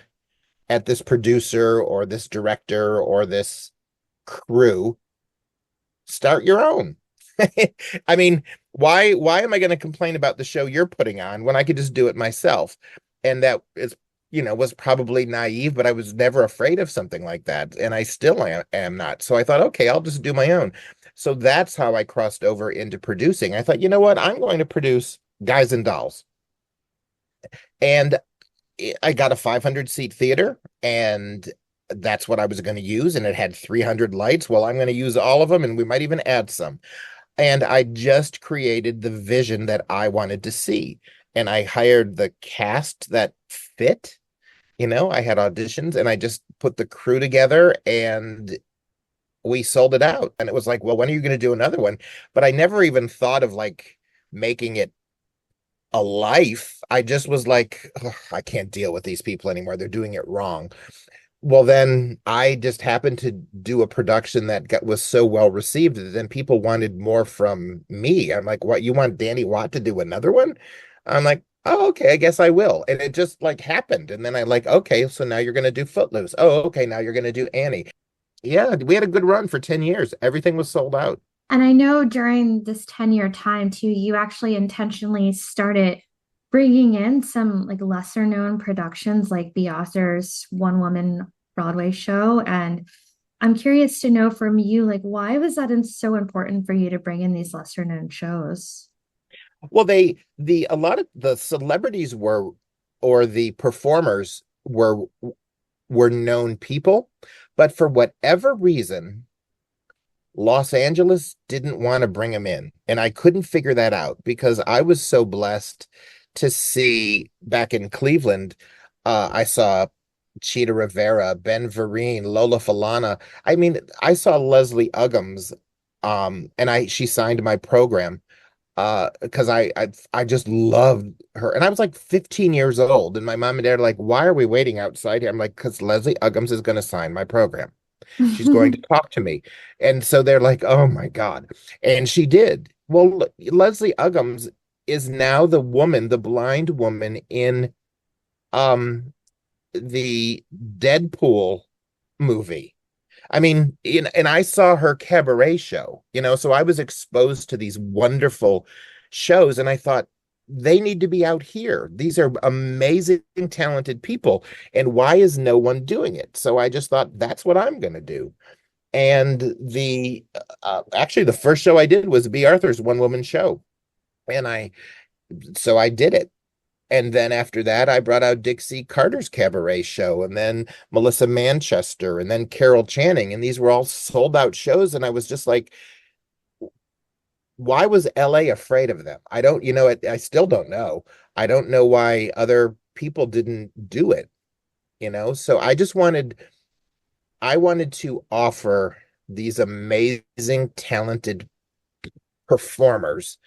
at this producer or this director or this crew, start your own. I mean, why am I going to complain about the show you're putting on when I could just do it myself? And that is, was probably naive, but I was never afraid of something like that. And I still am not. So I thought, okay, I'll just do my own. So that's how I crossed over into producing. I thought, you know what? I'm going to produce Guys and Dolls. And I got a 500-seat theater, and that's what I was going to use. And it had 300 lights. Well, I'm going to use all of them, and we might even add some. And I just created the vision that I wanted to see. And I hired the cast that fit. I had auditions, and I just put the crew together, and we sold it out. And it was like, well, when are you going to do another one? But I never even thought of making it a life. I just was like, I can't deal with these people anymore. They're doing it wrong. Well, then I just happened to do a production that was so well received that then people wanted more from me. I'm like, what, you want Danny Watt to do another one? I'm like, oh, okay, I guess I will. And it just happened. And then I okay, so now you're going to do Footloose. Oh, okay, now you're going to do Annie. Yeah, we had a good run for 10 years. Everything was sold out. And I know during this 10-year time too, you actually intentionally started bringing in some lesser known productions like the Author's one-woman Broadway show. And I'm curious to know from you, why was that so important for you to bring in these lesser known shows? Well, a lot of the celebrities or the performers were known people, but for whatever reason, Los Angeles didn't want to bring them in. And I couldn't figure that out, because I was so blessed to see back in Cleveland. I saw Cheetah Rivera, Ben Vereen, Lola Falana. I mean, I saw Leslie Uggams, and she signed my program. Because I just loved her. And I was 15 years old, and my mom and dad are like, why are we waiting outside here? I'm like, because Leslie Uggams is going to sign my program. She's going to talk to me. And so they're like, oh my God. And she did. Well, Leslie Uggams is now the blind woman in the Deadpool movie. I mean, and I saw her cabaret show, so I was exposed to these wonderful shows, and I thought, they need to be out here. These are amazing, talented people, and why is no one doing it? So I just thought, that's what I'm going to do. And actually the first show I did was B. Arthur's one-woman show. And so I did it. And then after that, I brought out Dixie Carter's cabaret show, and then Melissa Manchester, and then Carol Channing. And these were all sold out shows. And I was just like, why was LA afraid of them? I don't, I still don't know. I don't know why other people didn't do it, So I wanted to offer these amazing, talented performers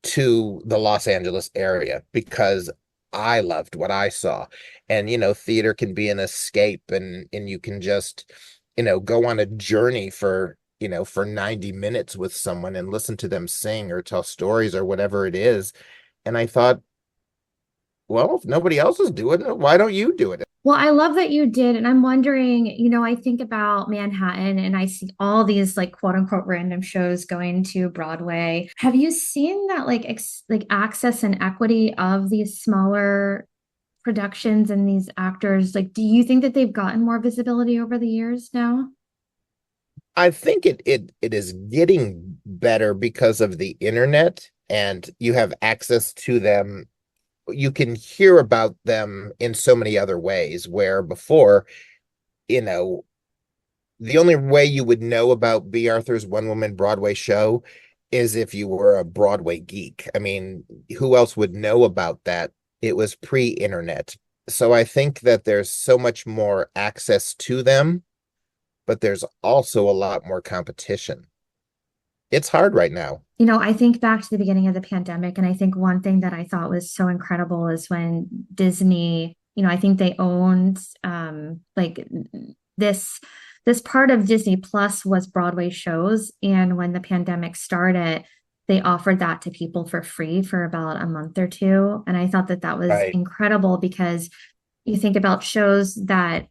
to the Los Angeles area because I loved what I saw. And, theater can be an escape, and you can just, go on a journey for 90 minutes with someone and listen to them sing or tell stories or whatever it is. And I thought, well, if nobody else is doing it, why don't you do it? Well, I love that you did. And I'm wondering, I think about Manhattan and I see all these like quote unquote random shows going to Broadway. Have you seen that like access and equity of these smaller productions and these actors? Like, do you think that they've gotten more visibility over the years now? I think it is getting better because of the internet, and you have access to them. You can hear about them in so many other ways, where before, the only way you would know about B. Arthur's one-woman Broadway show is if you were a Broadway geek. I mean, who else would know about that? It was pre-internet. So I think that there's so much more access to them, but there's also a lot more competition. It's hard right now. I think back to the beginning of the pandemic, and I think one thing that I thought was so incredible is when Disney, I think they owned like this part of Disney Plus was Broadway shows. And when the pandemic started, they offered that to people for free for about a month or two. And I thought that that was Right. incredible because you think about shows that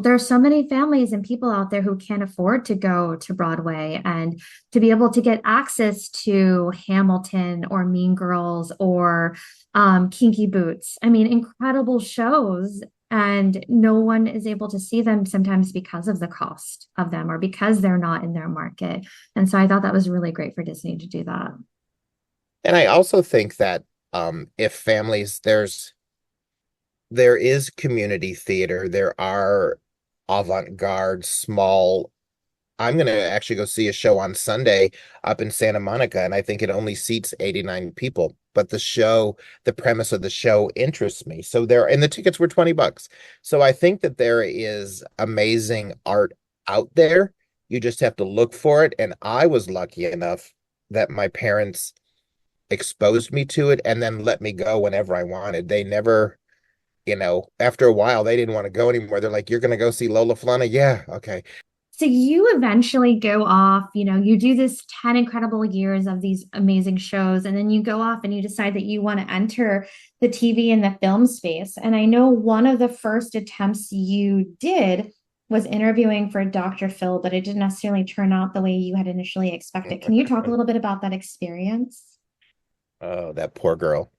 there's so many families and people out there who can't afford to go to Broadway, and to be able to get access to Hamilton or Mean Girls or Kinky Boots. I mean, incredible shows, and no one is able to see them sometimes because of the cost of them or because they're not in their market. And so I thought that was really great for Disney to do that. And I also think that if families, there is community theater, there are avant-garde, small. I'm going to actually go see a show on Sunday up in Santa Monica, and I think it only seats 89 people. But the premise of the show interests me. And the tickets were $20. So I think that there is amazing art out there. You just have to look for it. And I was lucky enough that my parents exposed me to it and then let me go whenever I wanted. They never, after a while, they didn't want to go anymore. They're like, "You're going to go see Lola Flana?" Yeah, okay. So you eventually go off, you do this 10 incredible years of these amazing shows, and then you go off and you decide that you want to enter the TV and the film space. And I know one of the first attempts you did was interviewing for Dr. Phil, but it didn't necessarily turn out the way you had initially expected. Can you talk a little bit about that experience? Oh, that poor girl.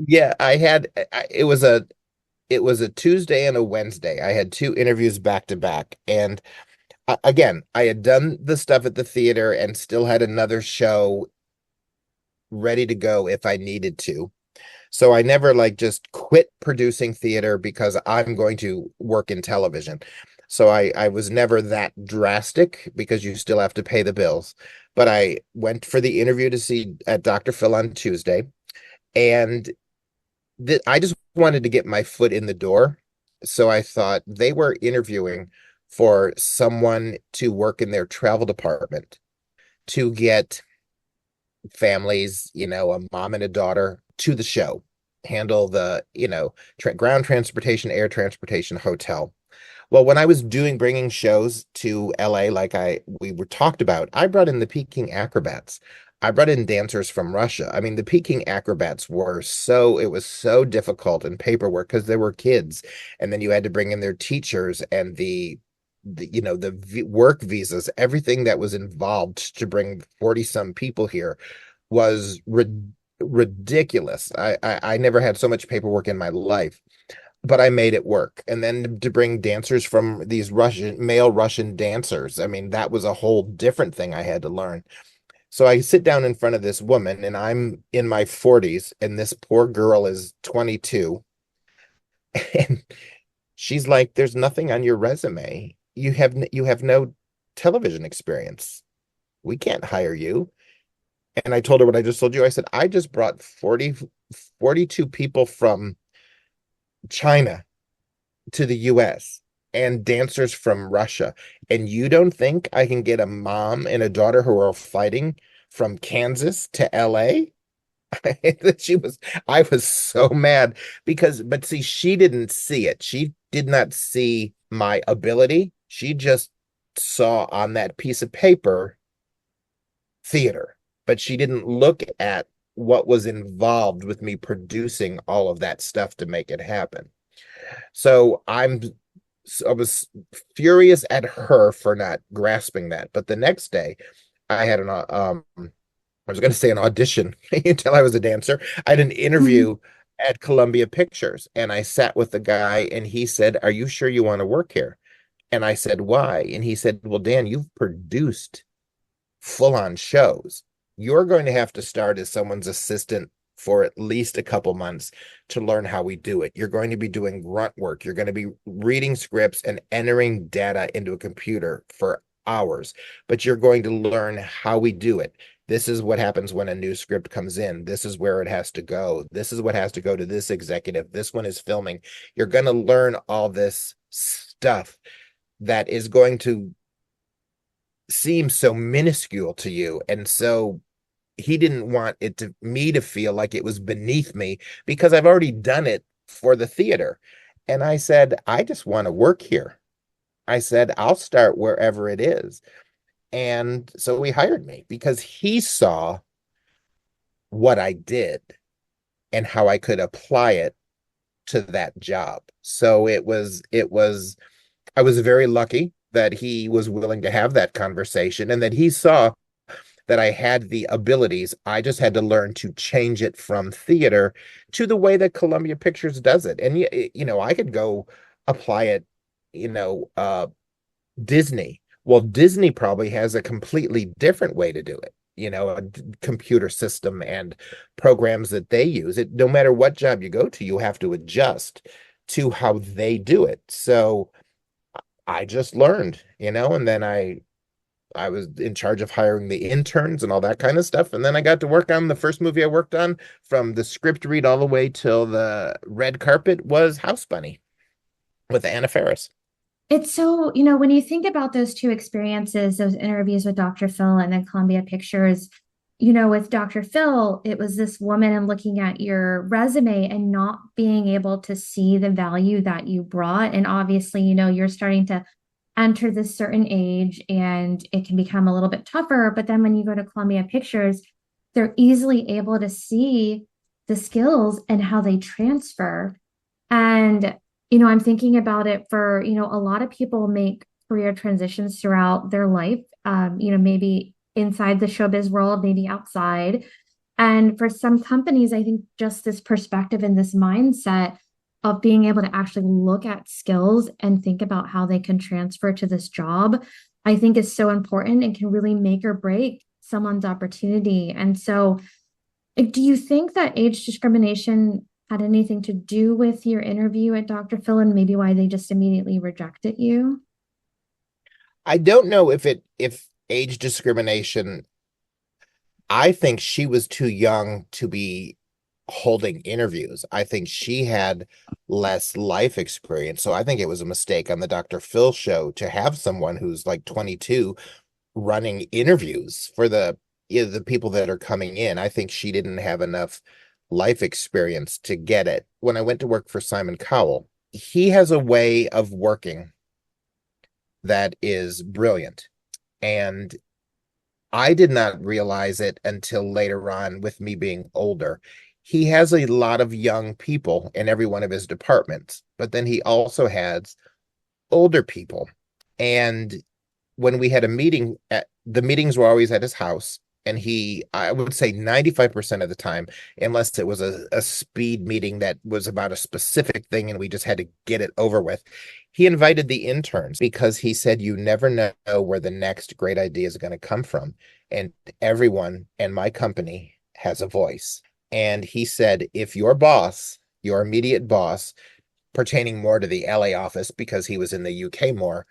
Yeah, it was a Tuesday and a Wednesday. I had two interviews back to back. And again, I had done the stuff at the theater and still had another show ready to go if I needed to. So I never just quit producing theater because I'm going to work in television. So I was never that drastic because you still have to pay the bills. But I went for the interview to see at Dr. Phil on Tuesday. And I just wanted to get my foot in the door. So I thought they were interviewing for someone to work in their travel department to get families, a mom and a daughter to the show, handle the, ground transportation, air transportation, hotel. Well, when I was bringing shows to LA, we were talked about, I brought in the Peking acrobats. I brought in dancers from Russia. I mean, the Peking acrobats it was so difficult in paperwork because they were kids. And then you had to bring in their teachers and the work visas, everything that was involved to bring 40 some people here was ridiculous. I never had so much paperwork in my life. but I made it work. And then to bring dancers from these male Russian dancers, I mean, that was a whole different thing I had to learn. So I sit down in front of this woman, and I'm in my 40s, and this poor girl is 22. And she's like, there's nothing on your resume. You have no television experience. We can't hire you. And I told her what I just told you. I said, I just brought 42 people from China to the US and dancers from Russia. And you don't think I can get a mom and a daughter who are fighting from Kansas to LA? I was so mad but see, she didn't see it. She did not see my ability. She just saw on that piece of paper theater, but she didn't look at what was involved with me producing all of that stuff to make it happen. So I was furious at her for not grasping that. But the next day, I had I was going to say an audition until I was a dancer. I had an interview at Columbia Pictures, and I sat with the guy, and he said, "Are you sure you want to work here?" And I said, "Why?" And he said, "Well, Dan, you've produced full-on shows. You're going to have to start as someone's assistant for at least a couple months to learn how we do it. You're going to be doing grunt work. You're going to be reading scripts and entering data into a computer for hours, but you're going to learn how we do it. This is what happens when a new script comes in. This is where it has to go. This is what has to go to this executive. This one is filming. You're going to learn all this stuff that is going to seem so minuscule to you." And so he didn't want me to feel like it was beneath me because I've already done it for the theater. And I said, I just want to work here. I said, I'll start wherever it is. And so he hired me because he saw what I did and how I could apply it to that job. So I was very lucky that he was willing to have that conversation and that he saw that I had the abilities. I just had to learn to change it from theater to the way that Columbia Pictures does it. And, I could go apply it, Disney. Well, Disney probably has a completely different way to do it, a computer system and programs that they use. No matter what job you go to, you have to adjust to how they do it. So I just learned, and then I was in charge of hiring the interns and all that kind of stuff. And then I got to work on the first movie I worked on, from the script read all the way till the red carpet, was House Bunny with Anna Faris. It's so, when you think about those two experiences, those interviews with Dr. Phill and then Columbia Pictures, with Dr. Phill, it was this woman and looking at your resume and not being able to see the value that you brought. And obviously, you're starting to enter this certain age and it can become a little bit tougher. But then when you go to Columbia Pictures, they're easily able to see the skills and how they transfer. And I'm thinking about it for, a lot of people make career transitions throughout their life, maybe inside the showbiz world, maybe outside. And for some companies, I think just this perspective and this mindset of being able to actually look at skills and think about how they can transfer to this job, I think is so important and can really make or break someone's opportunity. And so do you think that age discrimination had anything to do with your interview at Dr. Phill and maybe why they just immediately rejected you? I don't know if age discrimination, I think she was too young to be holding interviews. I think she had less life experience. So I think it was a mistake on the Dr. Phill show to have someone who's like 22 running interviews for the people that are coming in. I think she didn't have enough life experience to get it. When I went to work for Simon Cowell, he has a way of working that is brilliant. And I did not realize it until later on with me being older. He has a lot of young people in every one of his departments, but then he also has older people. And when we had a meeting, the meetings were always at his house, And I would say 95% of the time, unless it was a speed meeting that was about a specific thing and we just had to get it over with, he invited the interns because he said, you never know where the next great idea is going to come from. And everyone in my company has a voice. And he said, if your boss, your immediate boss, pertaining more to the LA office because he was in the UK more,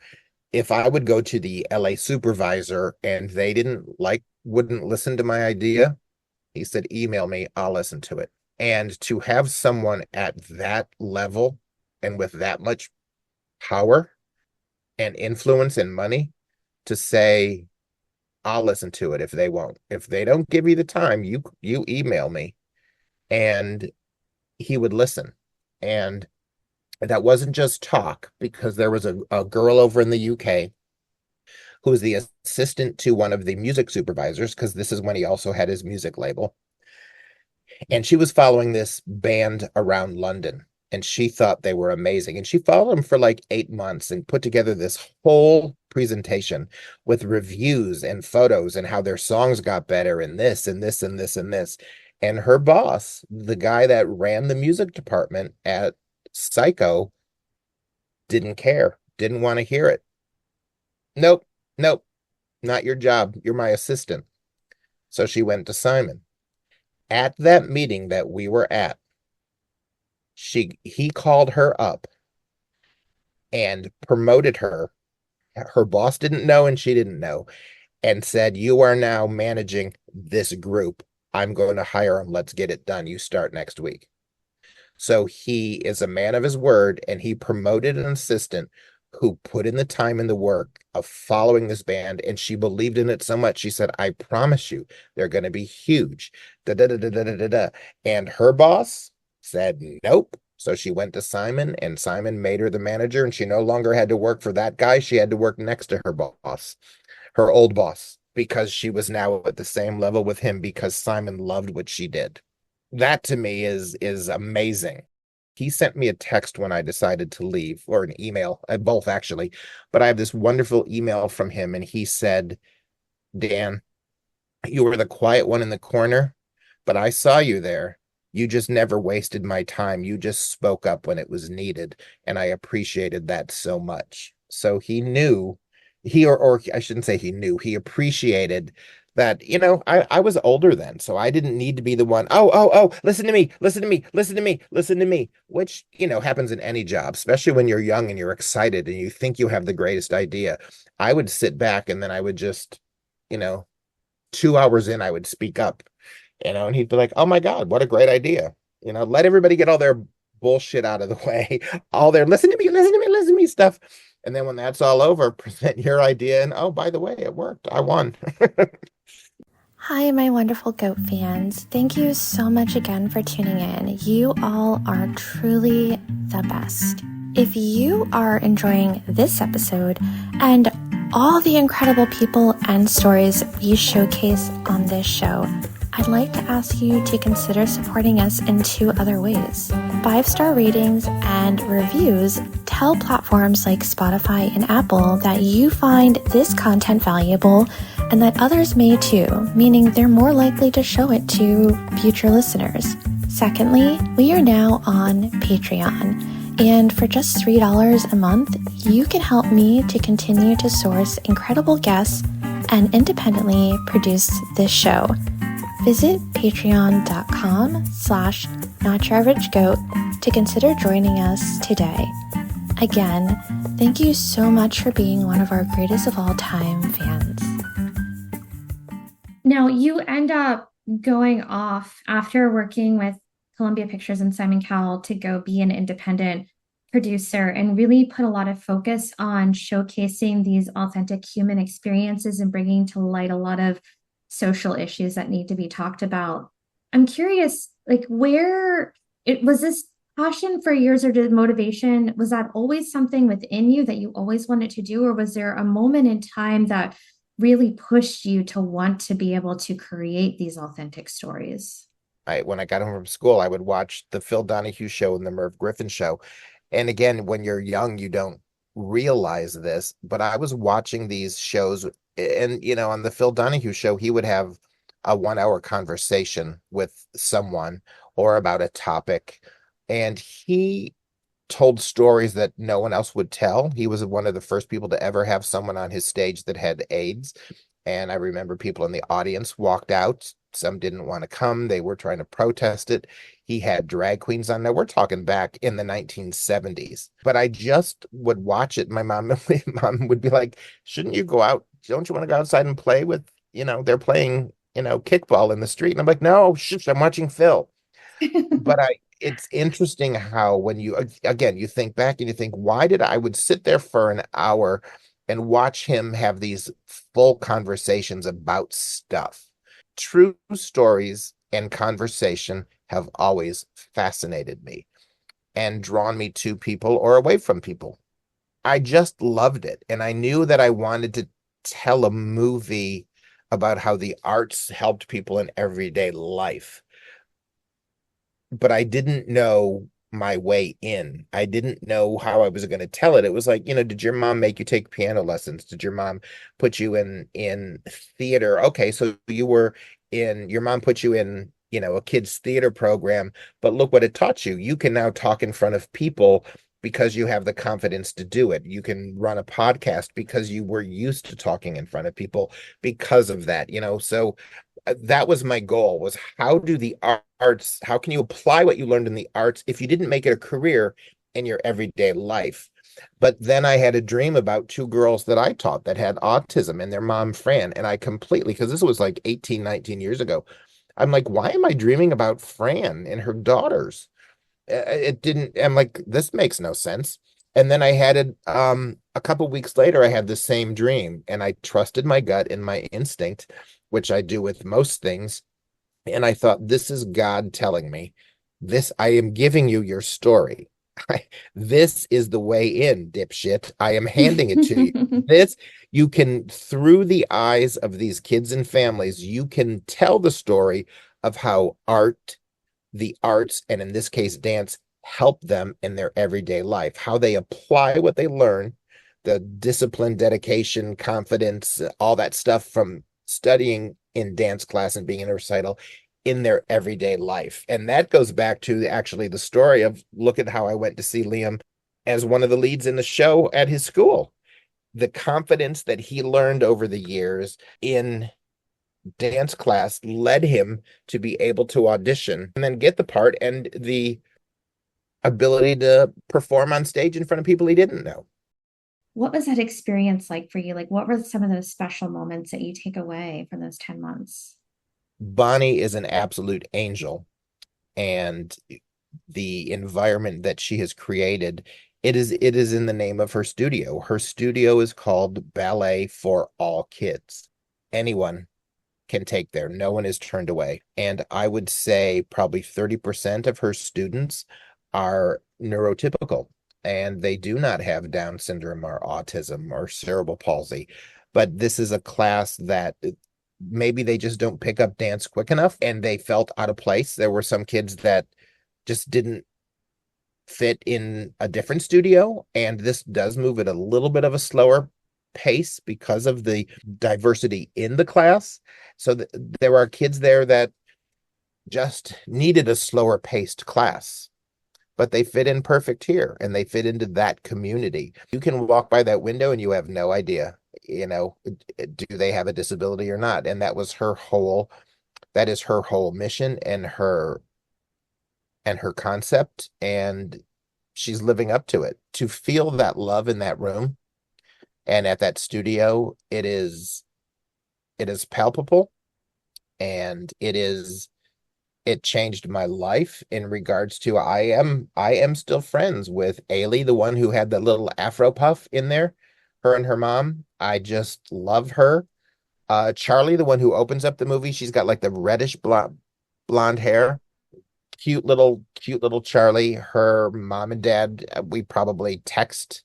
if I would go to the LA supervisor and they wouldn't listen to my idea, he said, email me, I'll listen to it. And to have someone at that level and with that much power and influence and money to say, I'll listen to it if they won't. If they don't give you the time, you email me. And he would listen. And that wasn't just talk, because there was a girl over in the UK who was the assistant to one of the music supervisors, because this is when he also had his music label. And she was following this band around London, and she thought they were amazing. And she followed them for like 8 months and put together this whole presentation with reviews and photos and how their songs got better and this and this and this and this. And her boss, the guy that ran the music department at Psycho, didn't care, didn't want to hear it. Nope, not your job. You're my assistant. So she went to Simon. At that meeting that we were at, he called her up and promoted her. Her boss didn't know and she didn't know, and said, you are now managing this group. I'm going to hire him. Let's get it done. You start next week. So he is a man of his word, and he promoted an assistant who put in the time and the work of following this band, and she believed in it so much. She said, I promise you, they're going to be huge. Da, da, da, da, da, da, da. And her boss said, nope. So she went to Simon, and Simon made her the manager, and she no longer had to work for that guy. She had to work next to her boss, her old boss, because she was now at the same level with him because Simon loved what she did. That to me is amazing. He sent me a text when I decided to leave, or an email, both actually. But I have this wonderful email from him, and he said, Dan, you were the quiet one in the corner, but I saw you there. You just never wasted my time. You just spoke up when it was needed, and I appreciated that so much. So he knew, or I shouldn't say he knew, he appreciated that, I was older then, so I didn't need to be the one, oh, listen to me, which, happens in any job, especially when you're young and you're excited and you think you have the greatest idea. I would sit back and then I would just, 2 hours in, I would speak up, and he'd be like, oh my God, what a great idea. Let everybody get all their bullshit out of the way, all their listen to me stuff. And then when that's all over, present your idea. And oh, by the way, it worked. I won. Hi, my wonderful GOAT fans. Thank you so much again for tuning in. You all are truly the best. If you are enjoying this episode and all the incredible people and stories we showcase on this show, I'd like to ask you to consider supporting us in 2 other ways. 5-star ratings and reviews tell platforms like Spotify and Apple that you find this content valuable and that others may too, meaning they're more likely to show it to future listeners. Secondly, we are now on Patreon, and for just $3 a month, you can help me to continue to source incredible guests and independently produce this show. Visit patreon.com/NotYourAverageGoat to consider joining us today. Again, thank you so much for being one of our greatest of all time fans. Now, you end up going off after working with Columbia Pictures and Simon Cowell to go be an independent producer and really put a lot of focus on showcasing these authentic human experiences and bringing to light a lot of social issues that need to be talked about. I'm curious, where it was this passion for years, or did motivation, was that always something within you that you always wanted to do? Or was there a moment in time that really pushed you to want to be able to create these authentic stories? When I got home from school, I would watch the Phil Show and the Merv Griffin Show. And again, when you're young, you don't realize this, but I was watching these shows, and on the Phil Show, he would have a 1 hour conversation with someone or about a topic. And he told stories that no one else would tell. He was one of the first people to ever have someone on his stage that had AIDS. And I remember people in the audience walked out. Some didn't want to come. They were trying to protest it. He had drag queens on there. We're talking back in the 1970s. But I just would watch it. My mom would be like, shouldn't you go out? Don't you want to go outside and play with, they're playing, kickball in the street. And I'm like, no, shush, I'm watching Phill. But it's interesting how when you think back and you think, why did I would sit there for an hour and watch him have these full conversations about stuff. True stories and conversation have always fascinated me and drawn me to people or away from people. I just loved it. And I knew that I wanted to tell a movie about how the arts helped people in everyday life. But I didn't know my way in. I didn't know how I was going to tell it. It was like, did your mom make you take piano lessons? Did your mom put you in theater? Okay, so your mom put you in, a kid's theater program, but look what it taught you. You can now talk in front of people because you have the confidence to do it. You can run a podcast because you were used to talking in front of people because of that, so that was my goal, was how do the arts, how can you apply what you learned in the arts if you didn't make it a career in your everyday life? But then I had a dream about two girls that I taught that had autism and their mom, Fran, and I completely, because this was like 18, 19 years ago, I'm like, why am I dreaming about Fran and her daughters? I'm like, this makes no sense. And then I had it, a couple weeks later, I had the same dream, and I trusted my gut and my instinct, which I do with most things. And I thought, this is God telling me this. I am giving you your story. This is the way in, dipshit. I am handing it to you. This, you can, through the eyes of these kids and families, you can tell the story of how the arts, and in this case, dance, help them in their everyday life, how they apply what they learn, the discipline, dedication, confidence, all that stuff from studying in dance class and being in a recital in their everyday life. And that goes back to actually the story of, look at how I went to see Liam as one of the leads in the show at his school. The confidence that he learned over the years in dance class led him to be able to audition and then get the part, and the ability to perform on stage in front of people he didn't know. What was that experience like for you? Like, what were some of those special moments that you take away from those 10 months? Bonnie is an absolute angel, and the environment that she has created, it is in the name of her studio. Her studio is called Ballet for All Kids. Anyone can take there. No one is turned away. And I would say probably 30% of her students are neurotypical, and they do not have Down syndrome or autism or cerebral palsy. But this is a class that maybe they just don't pick up dance quick enough and they felt out of place. There were some kids that just didn't fit in a different studio, and this does move at a little bit of a slower pace because of the diversity in the class. So there are kids there that just needed a slower paced class, but they fit in perfect here, and they fit into that community. You can walk by that window and you have no idea, do they have a disability or not? And that is her whole mission and her concept, and she's living up to it. To feel that love in that room and at that studio, it is palpable, and it changed my life in regards to, I am still friends with Ailey, the one who had the little Afro puff in there, her and her mom. I just love her. Charlie, the one who opens up the movie, she's got like the reddish blonde hair. Cute little Charlie. Her mom and dad, we probably text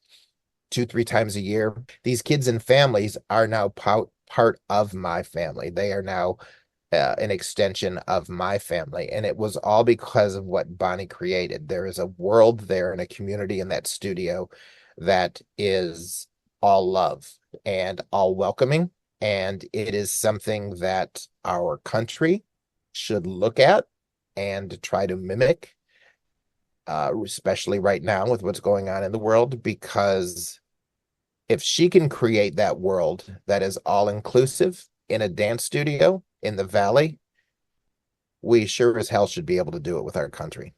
2-3 times a year. These kids and families are now part of my family. They are now an extension of my family. And it was all because of what Bonnie created. There is a world there and a community in that studio that is all love and all welcoming. And it is something that our country should look at and try to mimic, especially right now with what's going on in the world, because if she can create that world that is all inclusive in a dance studio in the Valley, we sure as hell should be able to do it with our country.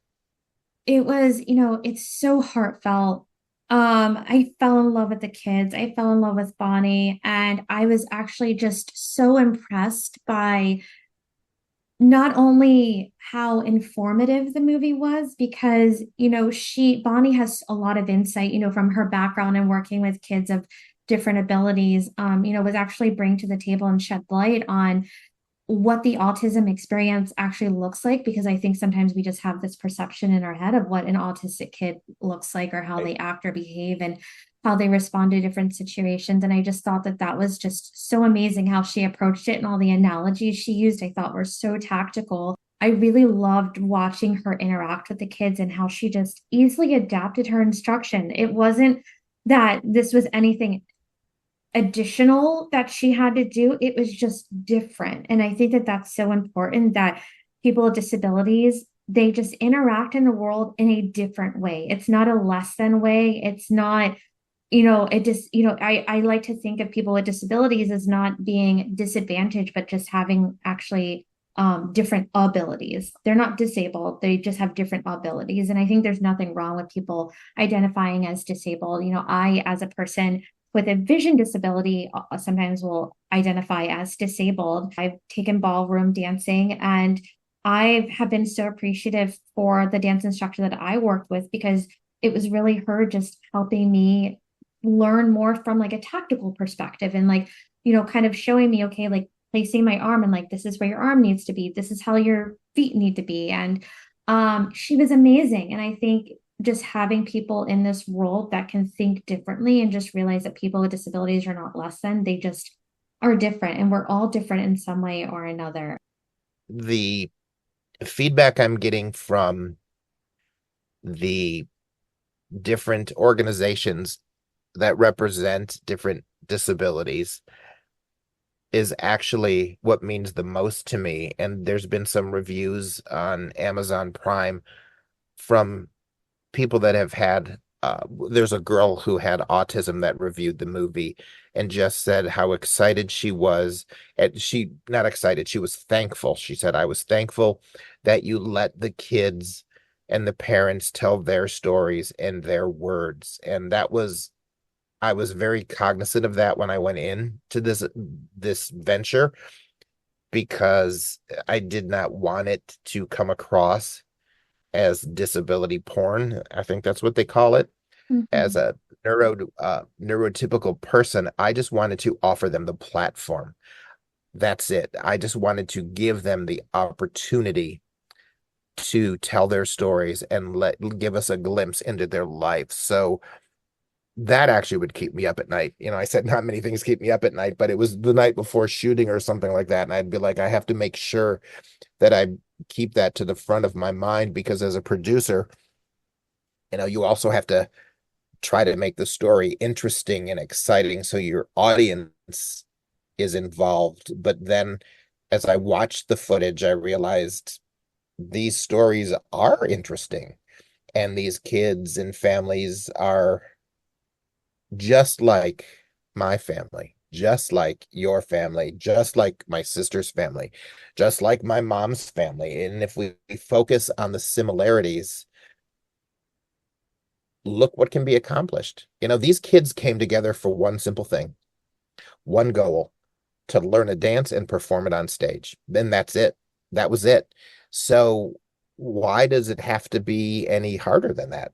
It was, it's so heartfelt. I fell in love with the kids. I fell in love with Bonnie, and I was actually just so impressed by not only how informative the movie was, because Bonnie has a lot of insight, from her background and working with kids of different abilities, was actually bring to the table and shed light on what the autism experience actually looks like, because I think sometimes we just have this perception in our head of what an autistic kid looks like, or how they act or behave, and how they respond to different situations. And I just thought that that was just so amazing how she approached it, and all the analogies she used, I thought were so tactical. I really loved watching her interact with the kids and how she just easily adapted her instruction. It wasn't that this was anything additional that she had to do. It was just different. And I think that that's so important, that people with disabilities, they just interact in the world in a different way. It's not a less than way. It's not, it just, I like to think of people with disabilities as not being disadvantaged, but just having actually different abilities. They're not disabled, they just have different abilities. And I think there's nothing wrong with people identifying as disabled. I, as a person with a vision disability, sometimes will identify as disabled. I've taken ballroom dancing, and I have been so appreciative for the dance instructor that I worked with, because it was really her just helping me learn more from like a tactical perspective, and like, kind of showing me, okay, like placing my arm, and like, this is where your arm needs to be. This is how your feet need to be. And she was amazing. And I think just having people in this world that can think differently and just realize that people with disabilities are not less than, they just are different, and we're all different in some way or another. The feedback I'm getting from the different organizations that represent different disabilities is actually what means the most to me. And there's been some reviews on Amazon Prime from people that have had, there's a girl who had autism that reviewed the movie and just said how excited she was. And she, not excited, she was thankful. She said, I was thankful that you let the kids and the parents tell their stories in their words. And that was, I was very cognizant of that when I went into this venture, because I did not want it to come across as disability porn. I think that's what they call it. As a neurotypical person, I just wanted to offer them the platform. That's it. I just wanted to give them the opportunity to tell their stories and give us a glimpse into their life. So that actually would keep me up at night. I said not many things keep me up at night, but it was the night before shooting or something like that. And I'd be like, I have to make sure that I keep that to the front of my mind, because as a producer, you also have to try to make the story interesting and exciting so your audience is involved. But then as I watched the footage, I realized these stories are interesting, and these kids and families are just like my family, just like your family, just like my sister's family, just like my mom's family. And if we focus on the similarities, look what can be accomplished. These kids came together for one simple thing, one goal: to learn a dance and perform it on stage. Then that's it. That was it. So why does it have to be any harder than that?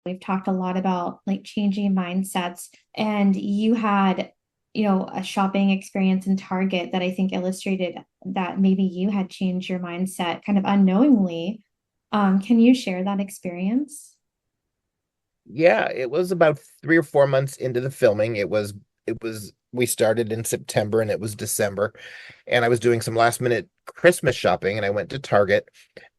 We've talked a lot about like changing mindsets, and you had, a shopping experience in Target that I think illustrated that maybe you had changed your mindset kind of unknowingly. Can you share that experience? Yeah, it was about 3 or 4 months into the filming. We started in September and it was December, and I was doing some last minute Christmas shopping, and I went to Target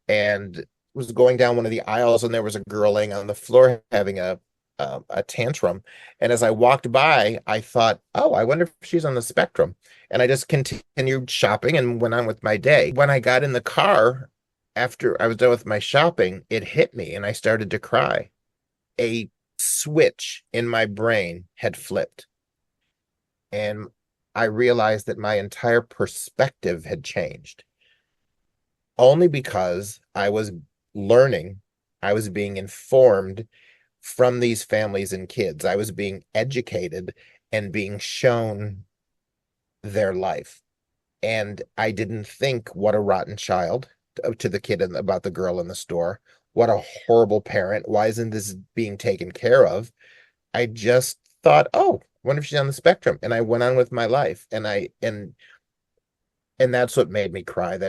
and was going down one of the aisles, and there was a girl laying on the floor having a a tantrum. And as I walked by, I thought, oh, I wonder if she's on the spectrum. And I just continued shopping and went on with my day. When I got in the car, after I was done with my shopping, it hit me and I started to cry. A switch in my brain had flipped. And I realized that my entire perspective had changed. Only because I was learning, I was being informed from these families and kids. I was being educated and being shown their life. And I didn't think, what a rotten child, to the kid about the girl in the store. What a horrible parent. Why isn't this being taken care of? I just thought, oh, I wonder if she's on the spectrum. And I went on with my life. And that's what made me cry.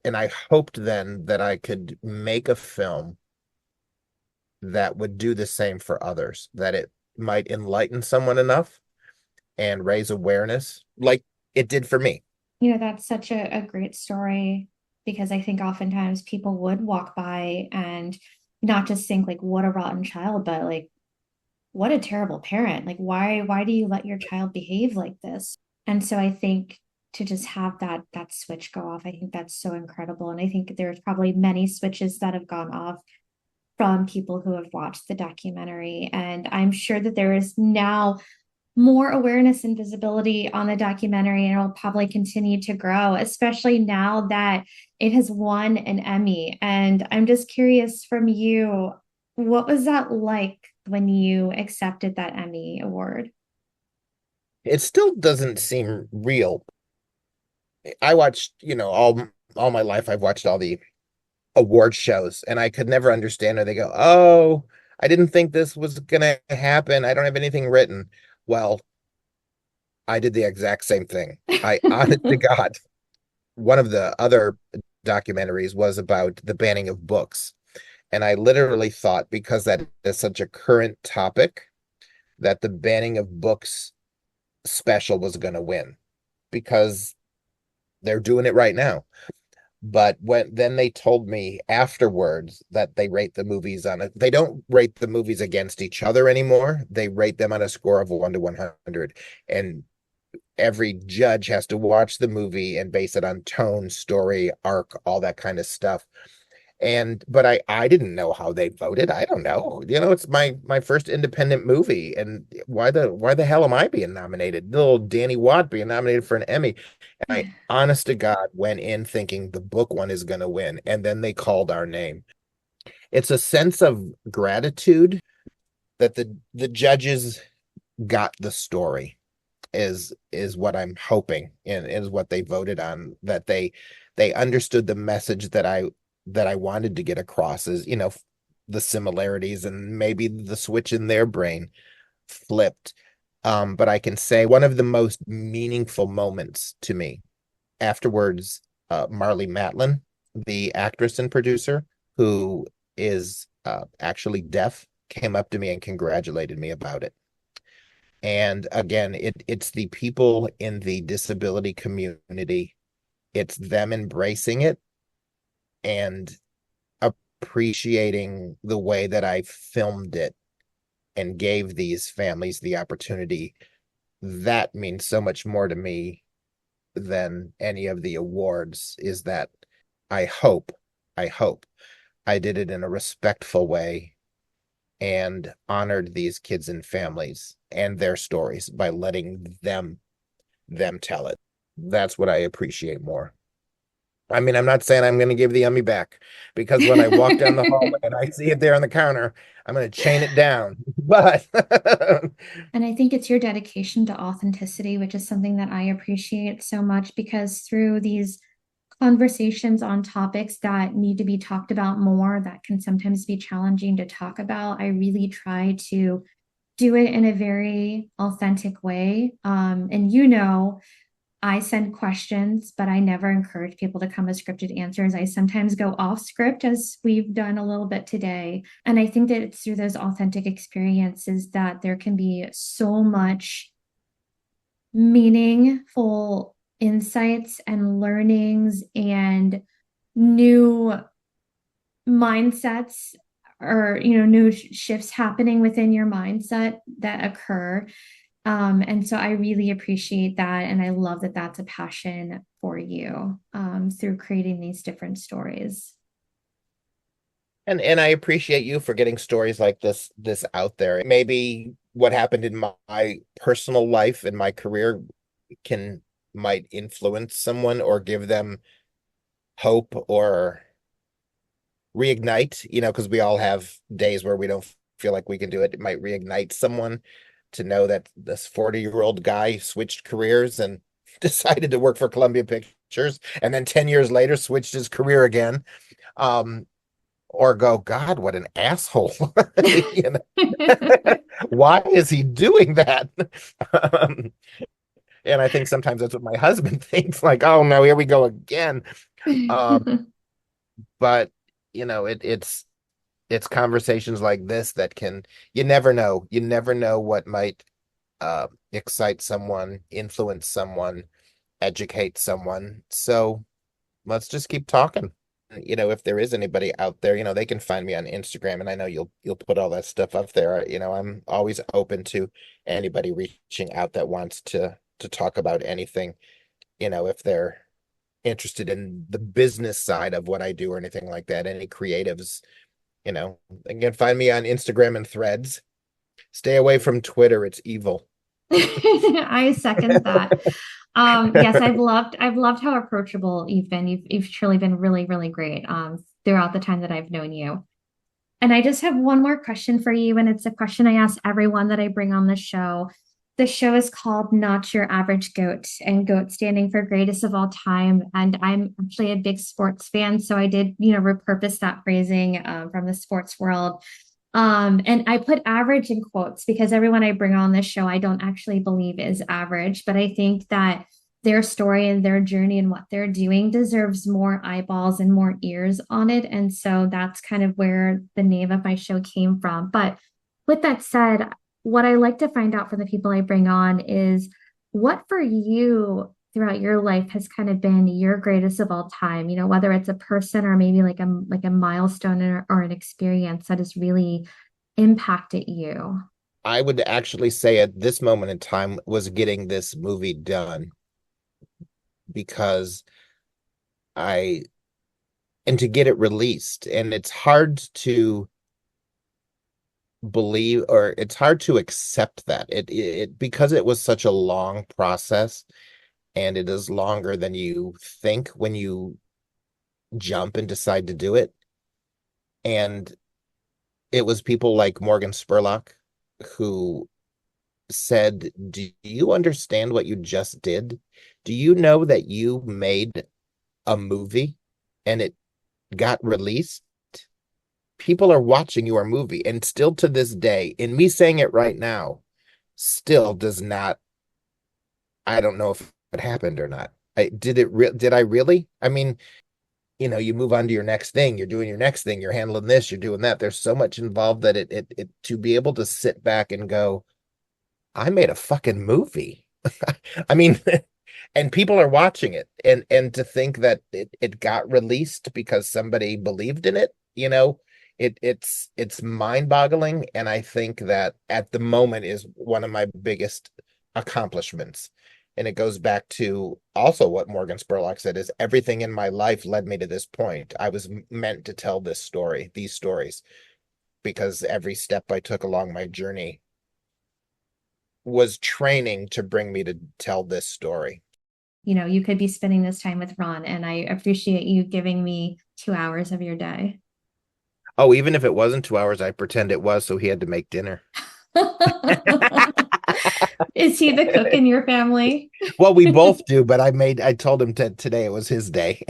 And I hoped then that I could make a film that would do the same for others, that it might enlighten someone enough and raise awareness like it did for me. That's such a great story, because I think oftentimes people would walk by and not just think like, what a rotten child, but like, what a terrible parent. Like, why do you let your child behave like this? And so I think to just have that switch go off, I think that's so incredible. And I think there's probably many switches that have gone off from people who have watched the documentary. And I'm sure that there is now more awareness and visibility on the documentary, and it will probably continue to grow, especially now that it has won an Emmy. And I'm just curious from you, what was that like when you accepted that Emmy award? It still doesn't seem real. I watched, all my life I've watched all the award shows, and I could never understand, or they go, oh, I didn't think this was gonna happen. I don't have anything written. Well, I did the exact same thing. I honest to God, one of the other documentaries was about the banning of books. And I literally thought, because that is such a current topic, that the banning of books special was going to win, because they're doing it right now. But then they told me afterwards that they rate the movies they don't rate the movies against each other anymore. They rate them on a score of 1 to 100. And every judge has to watch the movie and base it on tone, story, arc, all that kind of stuff. But I didn't know how they voted. I don't know. It's my first independent movie, and why the hell am I being nominated? Little Danny Watt being nominated for an Emmy. And I, honest to God, went in thinking the book one is going to win, and then they called our name. It's a sense of gratitude that the judges got the story, is what I'm hoping, and is what they voted on, that they understood the message that I wanted to get across, is, the similarities, and maybe the switch in their brain flipped. But I can say one of the most meaningful moments to me afterwards, Marlee Matlin, the actress and producer, who is actually deaf, came up to me and congratulated me about it. And again, it's the people in the disability community. It's them embracing it and appreciating the way that I filmed it and gave these families the opportunity. That means so much more to me than any of the awards, is that I hope I did it in a respectful way and honored these kids and families and their stories by letting them tell it. That's what I appreciate more. I mean, I'm not saying I'm going to give the Emmy back, because when I walk down the hallway and I see it there on the counter, I'm going to chain it down. But And I think it's your dedication to authenticity, which is something that I appreciate so much, because through these conversations on topics that need to be talked about more, that can sometimes be challenging to talk about, I really try to do it in a very authentic way. And I send questions, but I never encourage people to come with scripted answers. I sometimes go off script, as we've done a little bit today. And I think that it's through those authentic experiences that there can be so much meaningful insights and learnings and new mindsets or new shifts happening within your mindset that occur. And so I really appreciate that, and I love that that's a passion for you, through creating these different stories. And I appreciate you for getting stories like this out there. Maybe what happened in my personal life and my career might influence someone or give them hope or reignite, because we all have days where we don't feel like we can do it. It might reignite someone to know that this 40-year-old guy switched careers and decided to work for Columbia Pictures, and then 10 years later switched his career again. Or go, God, what an asshole. Why is he doing that? And I think sometimes that's what my husband thinks, like, oh no, here we go again. But it's conversations like this that you never know what might excite someone, influence someone, educate someone. So let's just keep talking. If there is anybody out there, they can find me on Instagram, and I know you'll put all that stuff up there. I'm always open to anybody reaching out that wants to talk about anything, if they're interested in the business side of what I do or anything like that. Any creatives, they can find me on Instagram and Threads. Stay away from Twitter. It's evil. I second that. Yes, I've loved how approachable you've been. You've truly been really, really great throughout the time that I've known you. And I just have one more question for you, and it's a question I ask everyone that I bring on the show. The show is called Not Your Average GOAT, and GOAT standing for greatest of all time. And I'm actually a big sports fan, so I did, repurpose that phrasing from the sports world. And I put average in quotes because everyone I bring on this show, I don't actually believe is average, but I think that their story and their journey and what they're doing deserves more eyeballs and more ears on it. And so that's kind of where the name of my show came from. But with that said, what I like to find out from the people I bring on is what for you throughout your life has kind of been your greatest of all time, whether it's a person or maybe like a milestone or an experience that has really impacted you. I would actually say at this moment in time was getting this movie done, because and to get it released, and it's hard to believe, or it's hard to accept that it because it was such a long process, and it is longer than you think when you jump and decide to do it. And it was people like Morgan Spurlock who said, do you understand what you just did? Do you know that you made a movie and it got released? People are watching your movie, and still to this day, in me saying it right now, still does not, I don't know if it happened or not. Did I really? I mean, you move on to your next thing, you're doing your next thing, you're handling this, you're doing that. There's so much involved that it to be able to sit back and go, I made a fucking movie. I mean, and people are watching it, and to think that it got released because somebody believed in it, it's mind-boggling. And I think that at the moment is one of my biggest accomplishments. And it goes back to also what Morgan Spurlock said, is everything in my life led me to this point. I was meant to tell these stories, because every step I took along my journey was training to bring me to tell this story. You could be spending this time with Ron, and I appreciate you giving me 2 hours of your day. Oh, even if it wasn't 2 hours, I pretend it was, so he had to make dinner. Is he the cook in your family? Well, we both do, but I told him today it was his day.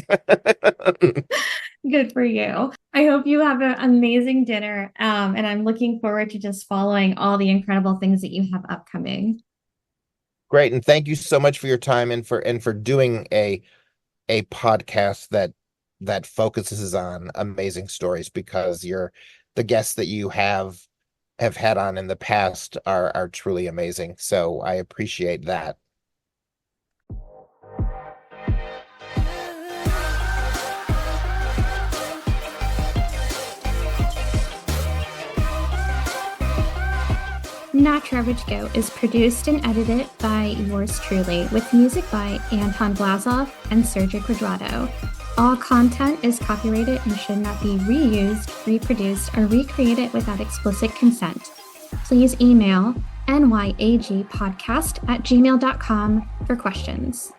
Good for you. I hope you have an amazing dinner. And I'm looking forward to just following all the incredible things that you have upcoming. Great. And thank you so much for your time and for doing a podcast that focuses on amazing stories, because the guests that you have had on in the past are truly amazing. So I appreciate that. Not Your Average Goat is produced and edited by yours truly, with music by Anton Blazov and Sergio Quadrado. All content is copyrighted and should not be reused, reproduced, or recreated without explicit consent. Please email nyagpodcast@gmail.com for questions.